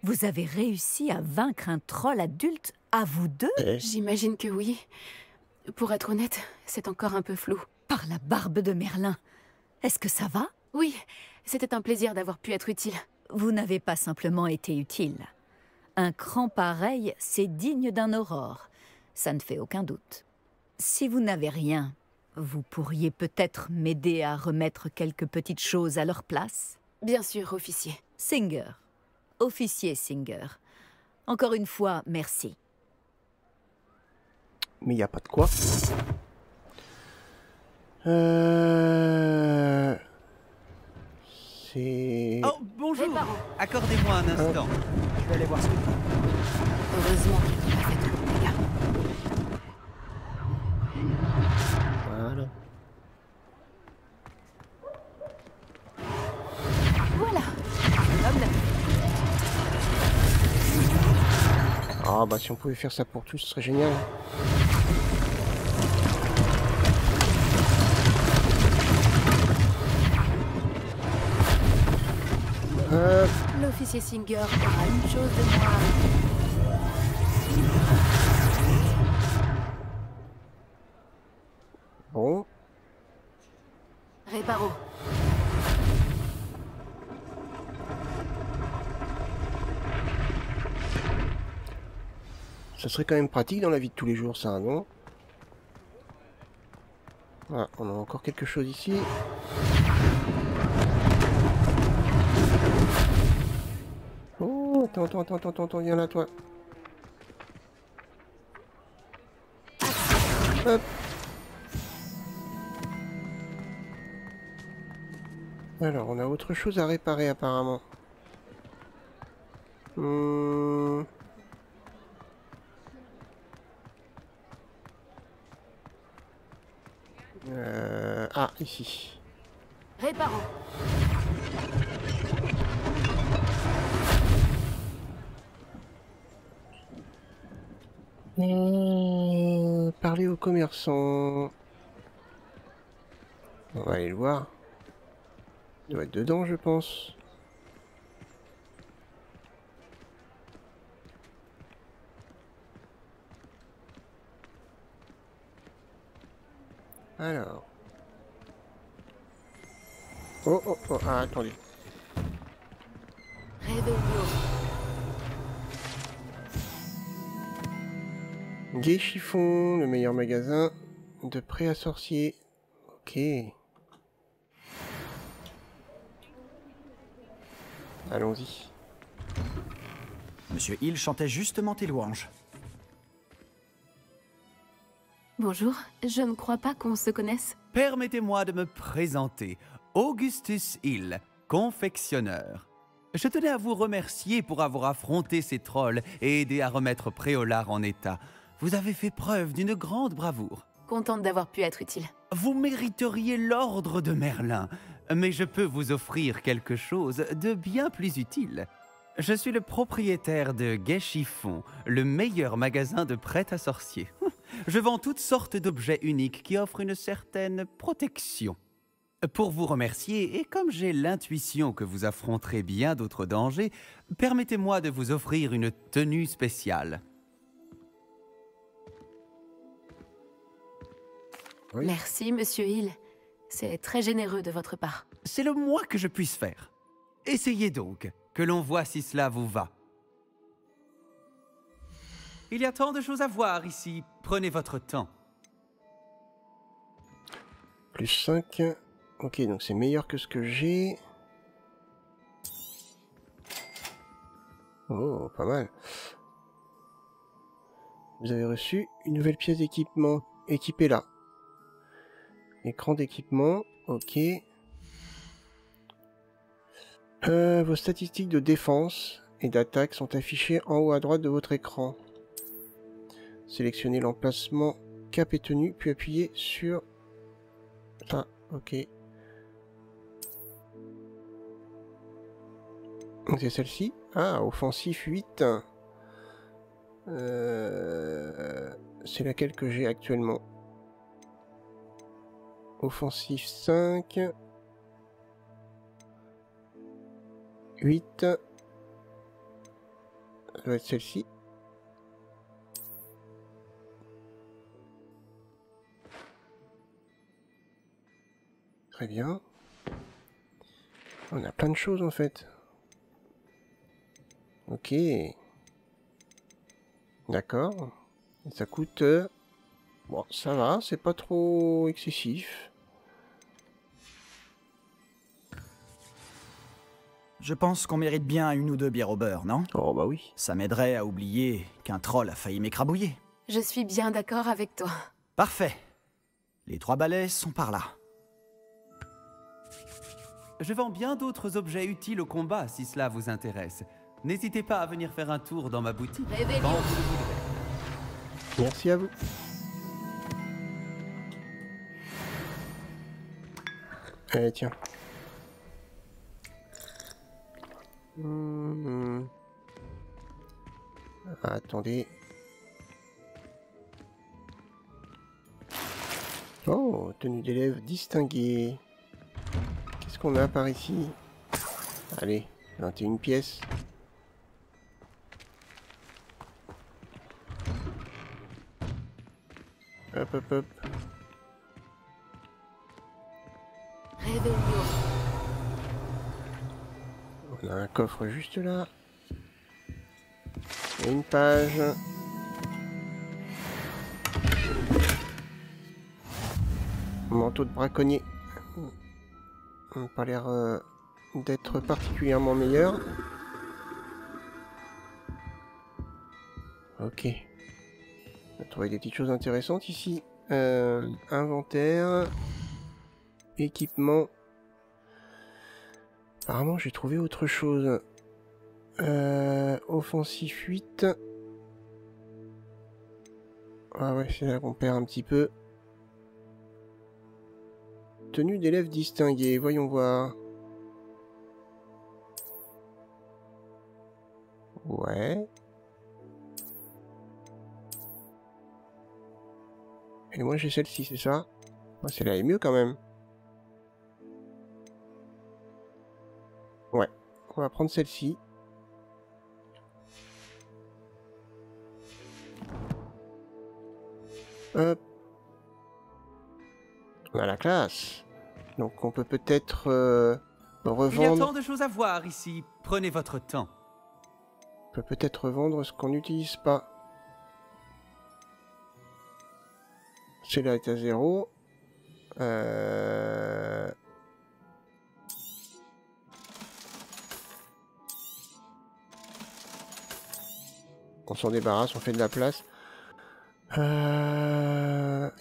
Vous avez réussi à vaincre un troll adulte à vous deux? J'imagine que oui. Pour être honnête, c'est encore un peu flou. Par la barbe de Merlin. Est-ce que ça va? Oui, c'était un plaisir d'avoir pu être utile. Vous n'avez pas simplement été utile. Un cran pareil, c'est digne d'un aurore. Ça ne fait aucun doute. Si vous n'avez rien, vous pourriez peut-être m'aider à remettre quelques petites choses à leur place? Bien sûr, officier. Singer. Officier Singer. Encore une fois, merci. Mais il n'y a pas de quoi. C'est... Oh, bonjour. Accordez-moi un instant. Je vais aller voir ce que Heureusement qu'il n'a pas fait trop de dégâts. Voilà. Voilà. Homme. Ah bah si on pouvait faire ça pour tous, ce serait génial. L'officier Singer aura une chose de moi. Bon. Réparo. Ça serait quand même pratique dans la vie de tous les jours, ça, non? Voilà, on a encore quelque chose ici. Oh, attends, viens là, toi. Hop. Alors, on a autre chose à réparer, apparemment. Ah, ici. Réparons. Parler aux commerçants. On va aller le voir. Il doit être dedans, je pense. Alors. Oh, ah, attendez. Gai Chiffon, le meilleur magasin de prêt à sorcier. Ok. Allons-y. Monsieur Hill chantait justement tes louanges. Bonjour, je ne crois pas qu'on se connaisse. Permettez-moi de me présenter. Augustus Hill, confectionneur. Je tenais à vous remercier pour avoir affronté ces trolls et aidé à remettre Préolard en état. Vous avez fait preuve d'une grande bravoure. Contente d'avoir pu être utile. Vous mériteriez l'ordre de Merlin, mais je peux vous offrir quelque chose de bien plus utile. Je suis le propriétaire de Gai Chiffon, le meilleur magasin de prêt-à-sorcier. Je vends toutes sortes d'objets uniques qui offrent une certaine protection. Pour vous remercier, et comme j'ai l'intuition que vous affronterez bien d'autres dangers, permettez-moi de vous offrir une tenue spéciale. Oui. Merci, Monsieur Hill. C'est très généreux de votre part. C'est le moins que je puisse faire. Essayez donc, que l'on voit si cela vous va. Il y a tant de choses à voir ici. Prenez votre temps. Plus 5. Ok, donc c'est meilleur que ce que j'ai. Oh, pas mal. Vous avez reçu une nouvelle pièce d'équipement. Équipez-la. Écran d'équipement. Ok. Vos statistiques de défense et d'attaque sont affichées en haut à droite de votre écran. Sélectionnez l'emplacement cap et tenue, puis appuyez sur... Ah, ok. C'est celle-ci. Ah, offensif 8. C'est laquelle que j'ai actuellement. Offensif 5. 8. Ça doit être celle-ci. Très bien. On a plein de choses en fait. Ok. D'accord. Et ça coûte... Bon, ça va, c'est pas trop excessif. Je pense qu'on mérite bien une ou deux bières au beurre, non? Oh bah oui. Ça m'aiderait à oublier qu'un troll a failli m'écrabouiller. Je suis bien d'accord avec toi. Parfait. Les 3 balais sont par là. Je vends bien d'autres objets utiles au combat si cela vous intéresse. N'hésitez pas à venir faire un tour dans ma boutique. Réveillon. Quand vous le voudrez. Merci à vous. Allez, tiens. Ah, attendez. Oh, tenue d'élève distinguée. Qu'est-ce qu'on a par ici? Allez, 21 pièces. Hop, hop, hop. Réveillon. On a un coffre juste là. Et une page. Manteau de braconnier. On n'a pas l'air d'être particulièrement meilleur. Ok. On a trouvé des petites choses intéressantes ici. Inventaire. Équipement. Apparemment j'ai trouvé autre chose. Offensif 8. Ah ouais, c'est là qu'on perd un petit peu. Tenue d'élève distinguée, voyons voir. Ouais. Et moi j'ai celle-ci, c'est ça? Moi celle-là est mieux quand même. Ouais, on va prendre celle-ci. Hop. On a la classe. Donc on peut peut-être Il y a revendre... tant de choses à voir ici. Prenez votre temps. On peut peut-être revendre ce qu'on n'utilise pas. Celui-là est à 0. On s'en débarrasse, on fait de la place.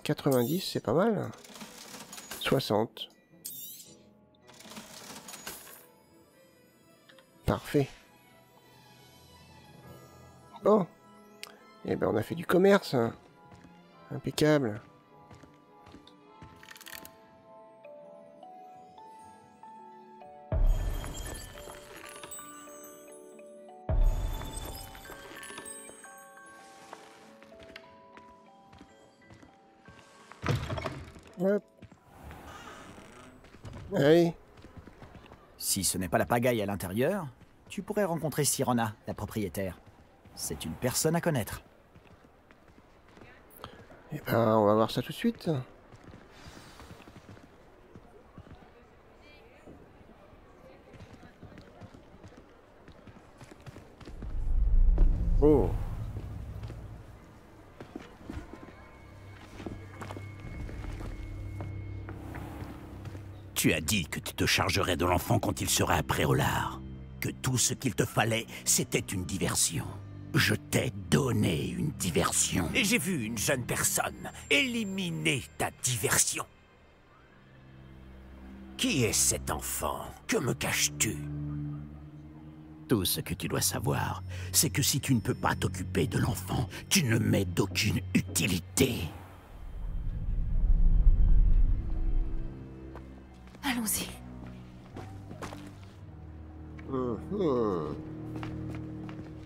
90, c'est pas mal. 60. Parfait. Bon. Eh ben on a fait du commerce. Impeccable. Hop. Allez. Si ce n'est pas la pagaille à l'intérieur, tu pourrais rencontrer Sirona, la propriétaire. C'est une personne à connaître. Eh ben, on va voir ça tout de suite. Oh. Tu as dit que tu te chargerais de l'enfant quand il serait à Préolard. Que tout ce qu'il te fallait, c'était une diversion. Je t'ai donné une diversion. Et j'ai vu une jeune personne éliminer ta diversion. Qui est cet enfant? Que me caches-tu? Tout ce que tu dois savoir, c'est que si tu ne peux pas t'occuper de l'enfant, tu ne m'es d'aucune utilité. Allons-y.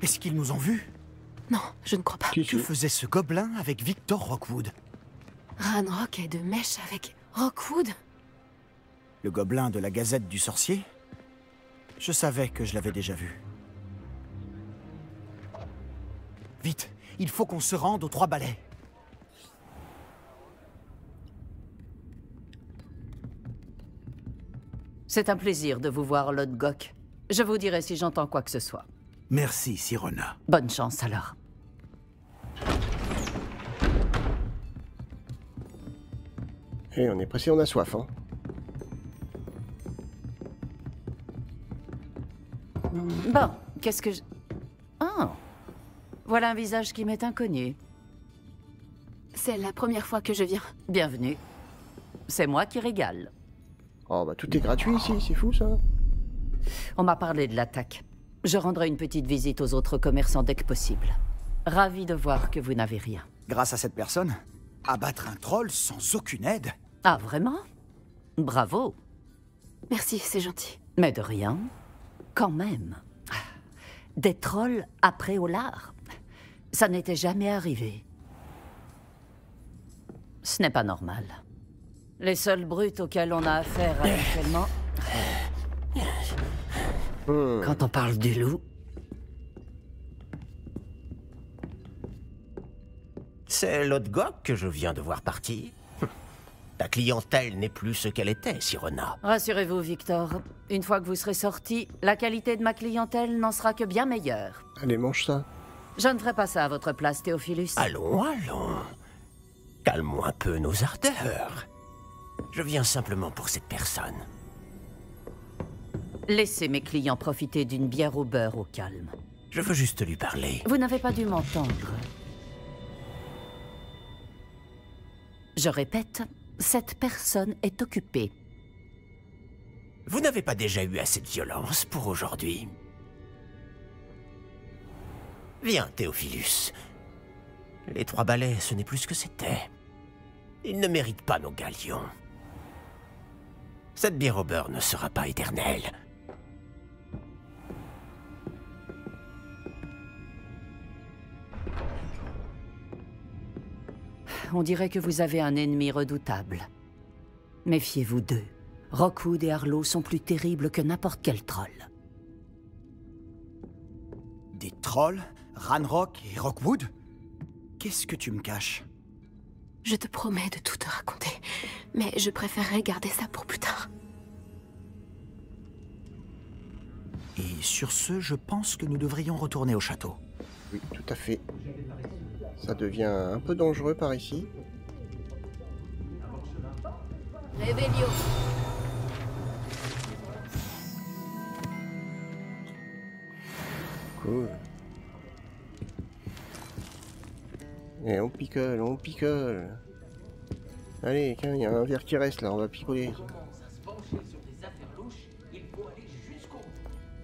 Est-ce qu'ils nous ont vus? Non, je ne crois pas. Que faisait ce gobelin avec Victor Rockwood? Ranrock est de mèche avec Rockwood? Le gobelin de la Gazette du Sorcier? Je savais que je l'avais déjà vu. Vite, il faut qu'on se rende aux 3 balais. C'est un plaisir de vous voir, Lord Gok. Je vous dirai si j'entends quoi que ce soit. Merci, Sirona. Bonne chance, alors. Et on est pressé, on a soif, hein. Bon, qu'est-ce que je... Oh, voilà un visage qui m'est inconnu. C'est la première fois que je viens. Bienvenue. C'est moi qui régale. Oh bah tout est gratuit ici, c'est fou ça. On m'a parlé de l'attaque. Je rendrai une petite visite aux autres commerçants dès que possible. Ravi de voir que vous n'avez rien. Grâce à cette personne, abattre un troll sans aucune aide. Ah, vraiment? Bravo. Merci, c'est gentil. Mais de rien. Quand même. Des trolls après Olar. Ça n'était jamais arrivé. Ce n'est pas normal. Les seuls brutes auxquels on a affaire actuellement... Quand on parle du loup... C'est Lord Gok que je viens de voir partir. Ta clientèle n'est plus ce qu'elle était, Sirona. Rassurez-vous, Victor. Une fois que vous serez sorti, la qualité de ma clientèle n'en sera que bien meilleure. Allez, mange ça. Je ne ferai pas ça à votre place, Théophilus. Allons, allons. Calmons un peu nos ardeurs. Je viens simplement pour cette personne. Laissez mes clients profiter d'une bière au beurre au calme. Je veux juste lui parler. Vous n'avez pas dû m'entendre. Je répète, cette personne est occupée. Vous n'avez pas déjà eu assez de violence pour aujourd'hui? Viens, Théophilus. Les 3 balais, ce n'est plus ce que c'était. Ils ne méritent pas nos galions. Cette bière au beurre ne sera pas éternelle. On dirait que vous avez un ennemi redoutable. Méfiez-vous d'eux. Rockwood et Arlo sont plus terribles que n'importe quel troll. Des trolls? Ranrock et Rockwood? Qu'est-ce que tu me caches? Je te promets de tout te raconter, mais je préférerais garder ça pour plus tard. Et sur ce, je pense que nous devrions retourner au château. Oui, tout à fait. Ça devient un peu dangereux par ici. Réveillon. Cool. Et on picole, on picole. Allez, tiens, il y a un verre qui reste là, on va picoler.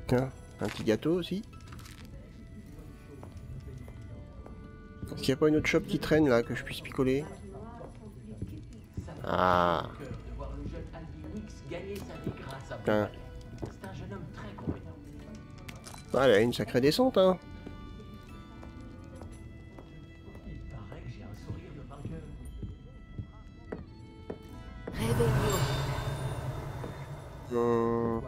Tiens, un petit gâteau aussi. Est-ce qu'il n'y a pas une autre shop qui traîne là, que je puisse picoler? Ah. Tiens. Ah, elle a une sacrée descente, hein. Non.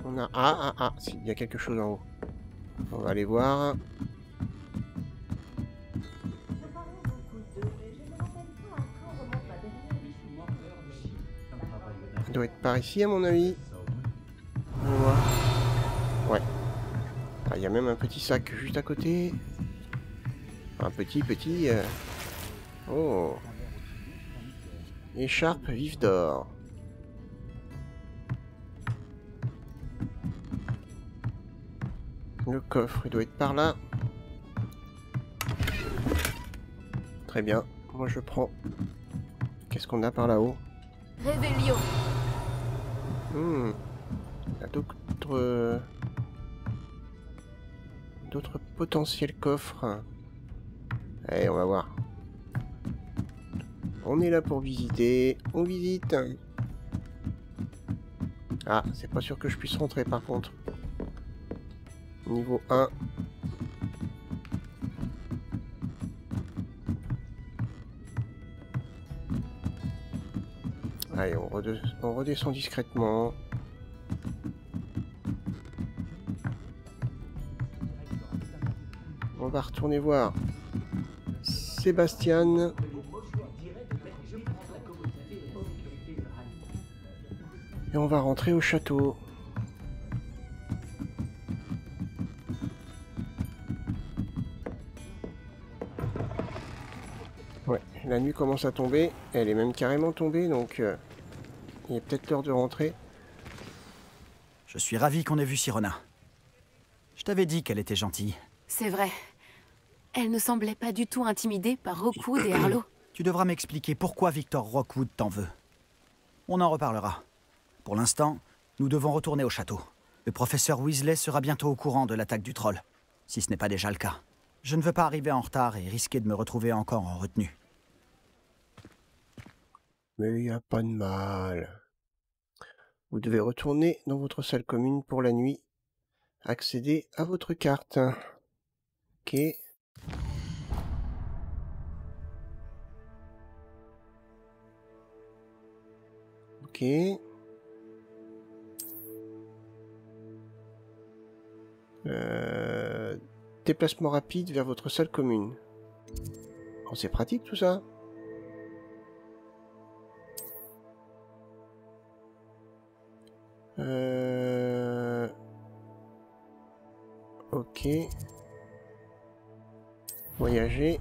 On a... si, il y a quelque chose en haut. On va aller voir. Il doit être par ici, à mon avis. On va voir. Ouais. Ah, il y a même un petit sac juste à côté. Un petit... Oh. Écharpe vive d'or. Le coffre, il doit être par là. Très bien. Moi, je prends. Qu'est-ce qu'on a par là-haut? Révélio. Il y a d'autres potentiels coffres. Allez, on va voir. On est là pour visiter. On visite. Ah, c'est pas sûr que je puisse rentrer par contre. Niveau 1. Allez, on redescend discrètement. On va retourner voir Sébastien. Et on va rentrer au château. Ouais, la nuit commence à tomber. Elle est même carrément tombée, donc il est peut-être l'heure de rentrer. Je suis ravi qu'on ait vu Sirona. Je t'avais dit qu'elle était gentille. C'est vrai. Elle ne semblait pas du tout intimidée par Rookwood et Arlo. Tu devras m'expliquer pourquoi Victor Rookwood t'en veut. On en reparlera. Pour l'instant, nous devons retourner au château. Le professeur Weasley sera bientôt au courant de l'attaque du troll, si ce n'est pas déjà le cas. Je ne veux pas arriver en retard et risquer de me retrouver encore en retenue. Mais il n'y a pas de mal. Vous devez retourner dans votre salle commune pour la nuit. Accéder à votre carte. Ok. Ok. Déplacement rapide vers votre salle commune. Oh, c'est pratique tout ça. Ok. Voyager.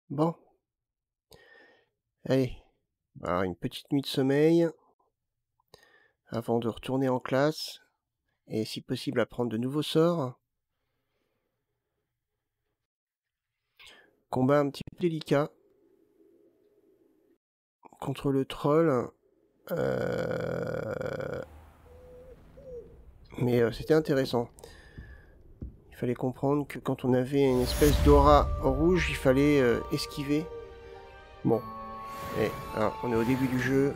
Bon. Allez. Alors, une petite nuit de sommeil. Avant de retourner en classe. Et si possible apprendre de nouveaux sorts. Combat un petit peu délicat. Contre le troll. Mais c'était intéressant. Il fallait comprendre que quand on avait une espèce d'aura rouge, il fallait esquiver. Bon. Et alors, on est au début du jeu.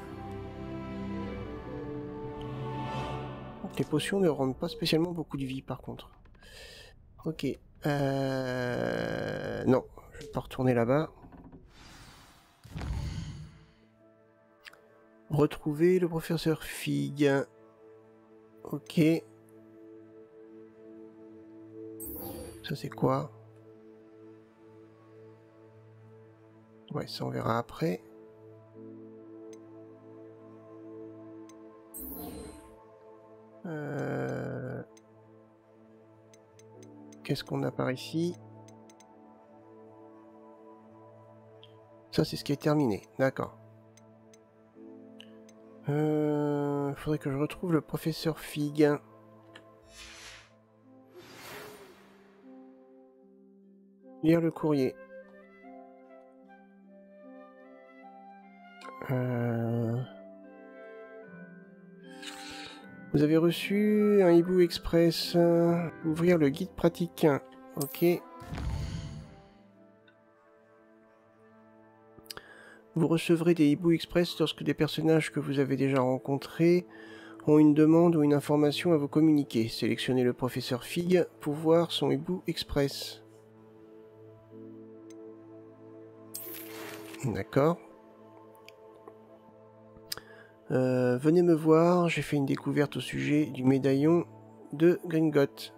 Donc, les potions ne rendent pas spécialement beaucoup de vie par contre. Ok. Non, je vais pas retourner là-bas. Retrouver le professeur Fig. Ok. Ça c'est quoi? Ouais, ça on verra après. Qu'est-ce qu'on a par ici? Ça c'est ce qui est terminé, d'accord. Faudrait que je retrouve le professeur Fig. Lire le courrier. Vous avez reçu un hibou express. Ouvrir le guide pratique. Ok. Vous recevrez des hiboux express lorsque des personnages que vous avez déjà rencontrés ont une demande ou une information à vous communiquer. Sélectionnez le professeur Fig pour voir son hibou express. D'accord. Venez me voir, j'ai fait une découverte au sujet du médaillon de Gringotts.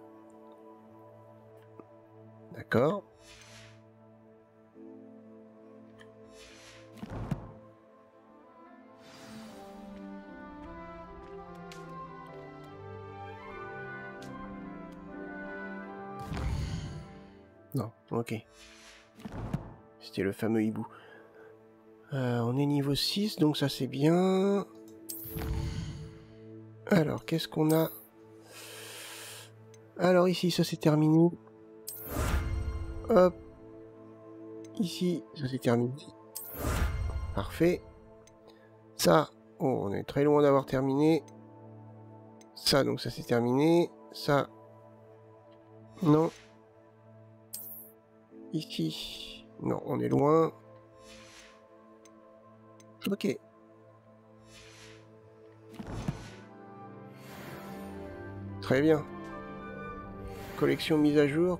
D'accord. Non, ok. C'était le fameux hibou. On est niveau 6, donc ça c'est bien. Alors, qu'est-ce qu'on a? Alors ici, ça c'est terminé. Hop. Ici, ça c'est terminé. Parfait. Ça, oh, on est très loin d'avoir terminé. Ça, donc ça c'est terminé. Ça, non. Ici, non, on est loin. Ok. Très bien. Collection mise à jour,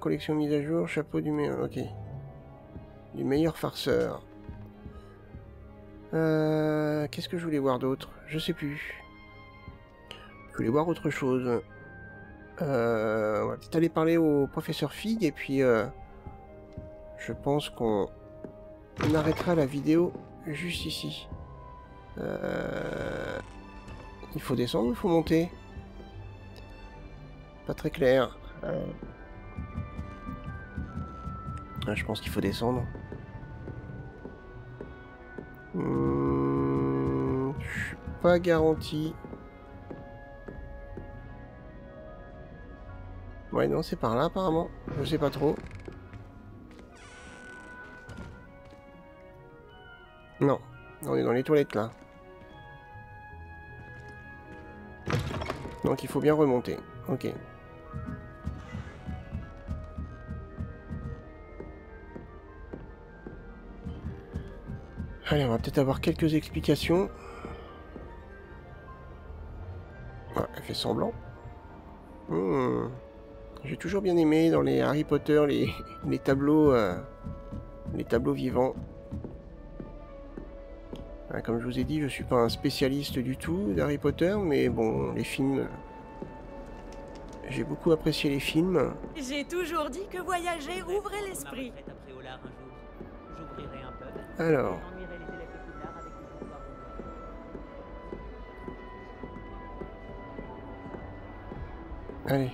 chapeau du meilleur. Ok. Du meilleur farceur. Qu'est-ce que je voulais voir d'autre? Je sais plus. Je voulais voir autre chose. On va peut-être aller parler au professeur Fig et puis je pense qu'on arrêtera la vidéo juste ici. Il faut descendre ou il faut monter? Pas très clair. Je pense qu'il faut descendre. Je suis pas garanti. Ouais, non, c'est par là apparemment. Je sais pas trop. Non, on est dans les toilettes là. Donc il faut bien remonter. Ok. Allez, on va peut-être avoir quelques explications. Ouais, elle fait semblant. J'ai toujours bien aimé dans les Harry Potter les tableaux vivants. Comme je vous ai dit, je suis pas un spécialiste du tout d'Harry Potter, mais bon, les films... J'ai beaucoup apprécié les films. J'ai toujours dit que voyager ouvrait l'esprit. Alors... Allez.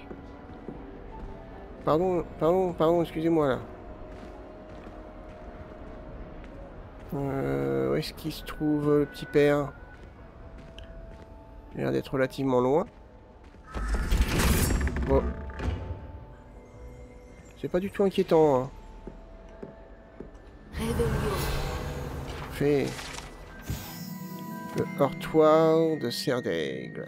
Pardon, excusez-moi là. Où est-ce qu'il se trouve le petit père? Il a l'air d'être relativement loin. Bon. C'est pas du tout inquiétant. Hein. Fait le heurtoir de Serre d'Aigle.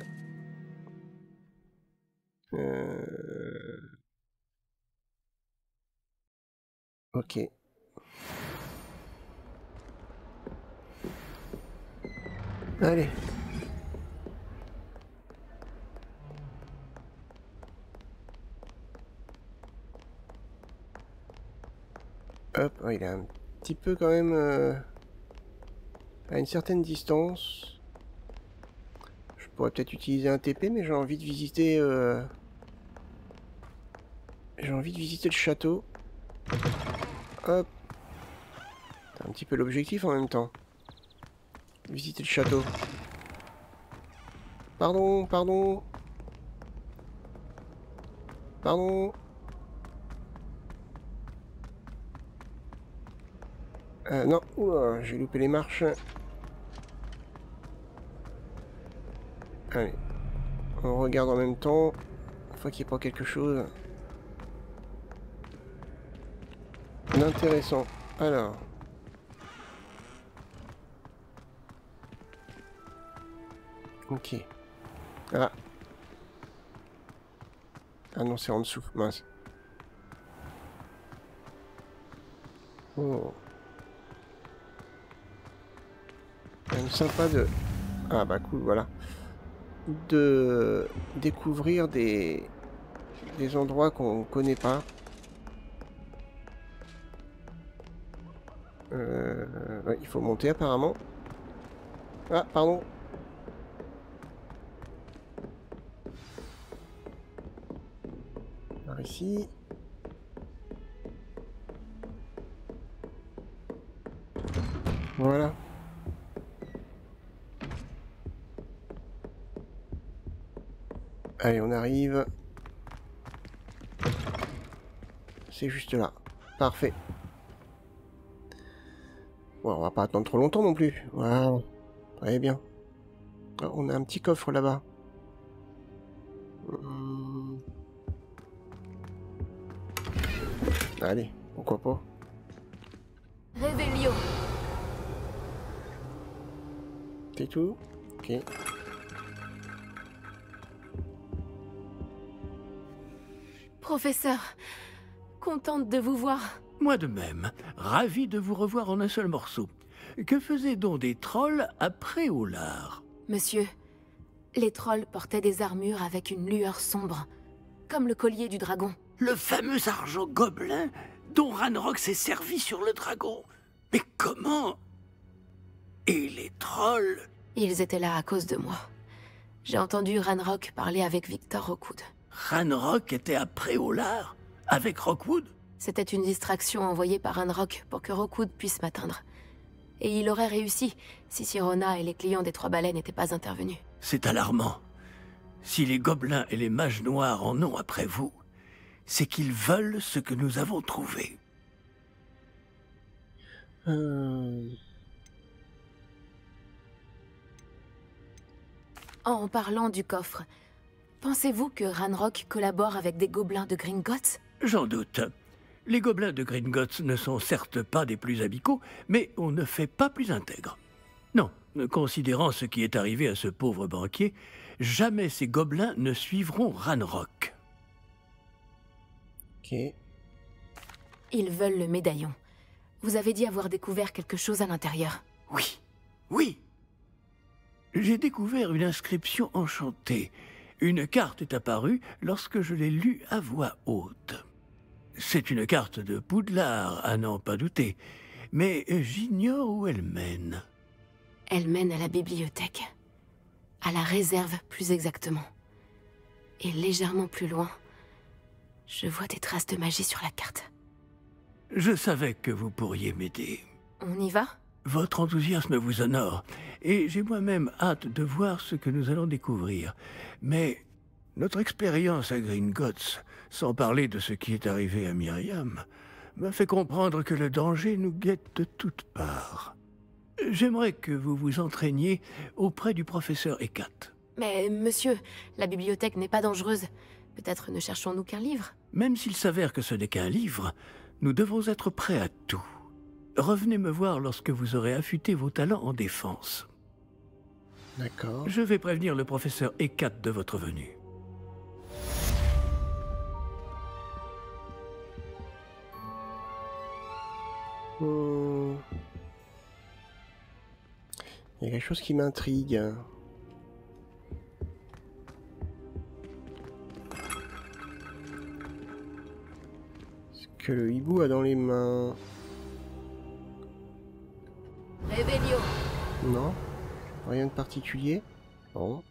Ok. Allez. Hop, oh, il est un petit peu quand même à une certaine distance. Je pourrais peut-être utiliser un TP, mais j'ai envie de visiter le château. Hop. C'est un petit peu l'objectif en même temps. Visiter le château. Pardon. Non, j'ai loupé les marches. Allez. On regarde en même temps. Faut qu'il n'y ait pas quelque chose d'intéressant. Alors. Ok. Ah. Ah non, c'est en dessous, mince. Oh. Quand même sympa de... Ah bah cool, voilà. De découvrir des endroits qu'on connaît pas. Ouais, il faut monter apparemment. Ah, pardon. Par ici. Voilà. Allez, on arrive. C'est juste là. Parfait. Bon, on va pas attendre trop longtemps non plus. Voilà. Très bien. Ah, on a un petit coffre là-bas. Allez, pourquoi pas. Réveillon. C'est tout? Ok. Professeur, contente de vous voir. Moi de même, ravi de vous revoir en un seul morceau. Que faisaient donc des trolls après Préolard? Monsieur, les trolls portaient des armures avec une lueur sombre, comme le collier du dragon. Le fameux argent gobelin dont Ranrock s'est servi sur le dragon. Mais comment? Et les trolls? Ils étaient là à cause de moi. J'ai entendu Ranrock parler avec Victor Rookwood. Ranrock était à Préolard avec Rookwood? C'était une distraction envoyée par Ranrock pour que Rookwood puisse m'atteindre. Et il aurait réussi si Sirona et les clients des Trois Baleines n'étaient pas intervenus. C'est alarmant. Si les gobelins et les mages noirs en ont après vous, c'est qu'ils veulent ce que nous avons trouvé. En parlant du coffre, pensez-vous que Ranrock collabore avec des gobelins de Gringotts? J'en doute. Les gobelins de Gringotts ne sont certes pas des plus amicaux, mais on ne fait pas plus intègre. Non, considérant ce qui est arrivé à ce pauvre banquier, jamais ces gobelins ne suivront Ranrock. Ok. Ils veulent le médaillon. Vous avez dit avoir découvert quelque chose à l'intérieur. Oui, oui. J'ai découvert une inscription enchantée. Une carte est apparue lorsque je l'ai lue à voix haute. C'est une carte de Poudlard, à n'en pas douter. Mais j'ignore où elle mène. Elle mène à la bibliothèque. À la réserve, plus exactement. Et légèrement plus loin, je vois des traces de magie sur la carte. Je savais que vous pourriez m'aider. On y va? Votre enthousiasme vous honore, et j'ai moi-même hâte de voir ce que nous allons découvrir. Mais notre expérience à Gringotts, sans parler de ce qui est arrivé à Myriam, m'a fait comprendre que le danger nous guette de toutes parts. J'aimerais que vous vous entraîniez auprès du professeur Ekat. Mais monsieur, la bibliothèque n'est pas dangereuse. Peut-être ne cherchons-nous qu'un livre? Même s'il s'avère que ce n'est qu'un livre, nous devons être prêts à tout. Revenez me voir lorsque vous aurez affûté vos talents en défense. D'accord. Je vais prévenir le professeur Ekat de votre venue. Il y a quelque chose qui m'intrigue. Ce que le hibou a dans les mains. Réveillon. Non, rien de particulier. Bon.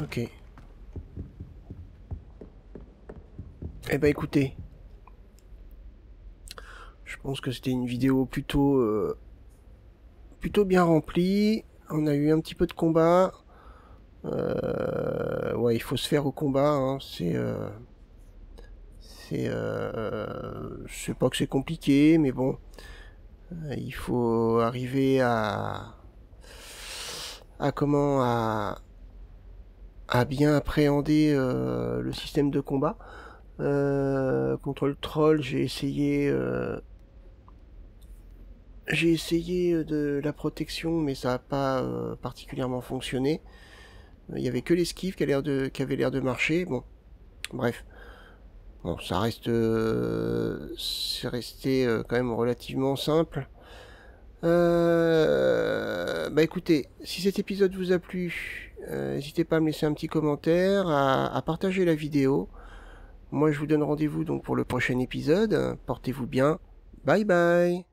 Ok. Eh ben écoutez, je pense que c'était une vidéo plutôt bien remplie. On a eu un petit peu de combat. Ouais, il faut se faire au combat. Hein. C'est pas que c'est compliqué, mais bon, il faut arriver à bien appréhender le système de combat. Contre le troll, j'ai essayé J'ai essayé de la protection, mais ça n'a pas particulièrement fonctionné. Il y avait que l'esquive qui avait l'air de marcher. Bon, bref. Bon, c'est resté quand même relativement simple. Bah écoutez, si cet épisode vous a plu, n'hésitez pas à me laisser un petit commentaire, à partager la vidéo. Moi je vous donne rendez-vous donc pour le prochain épisode. Portez-vous bien. Bye bye.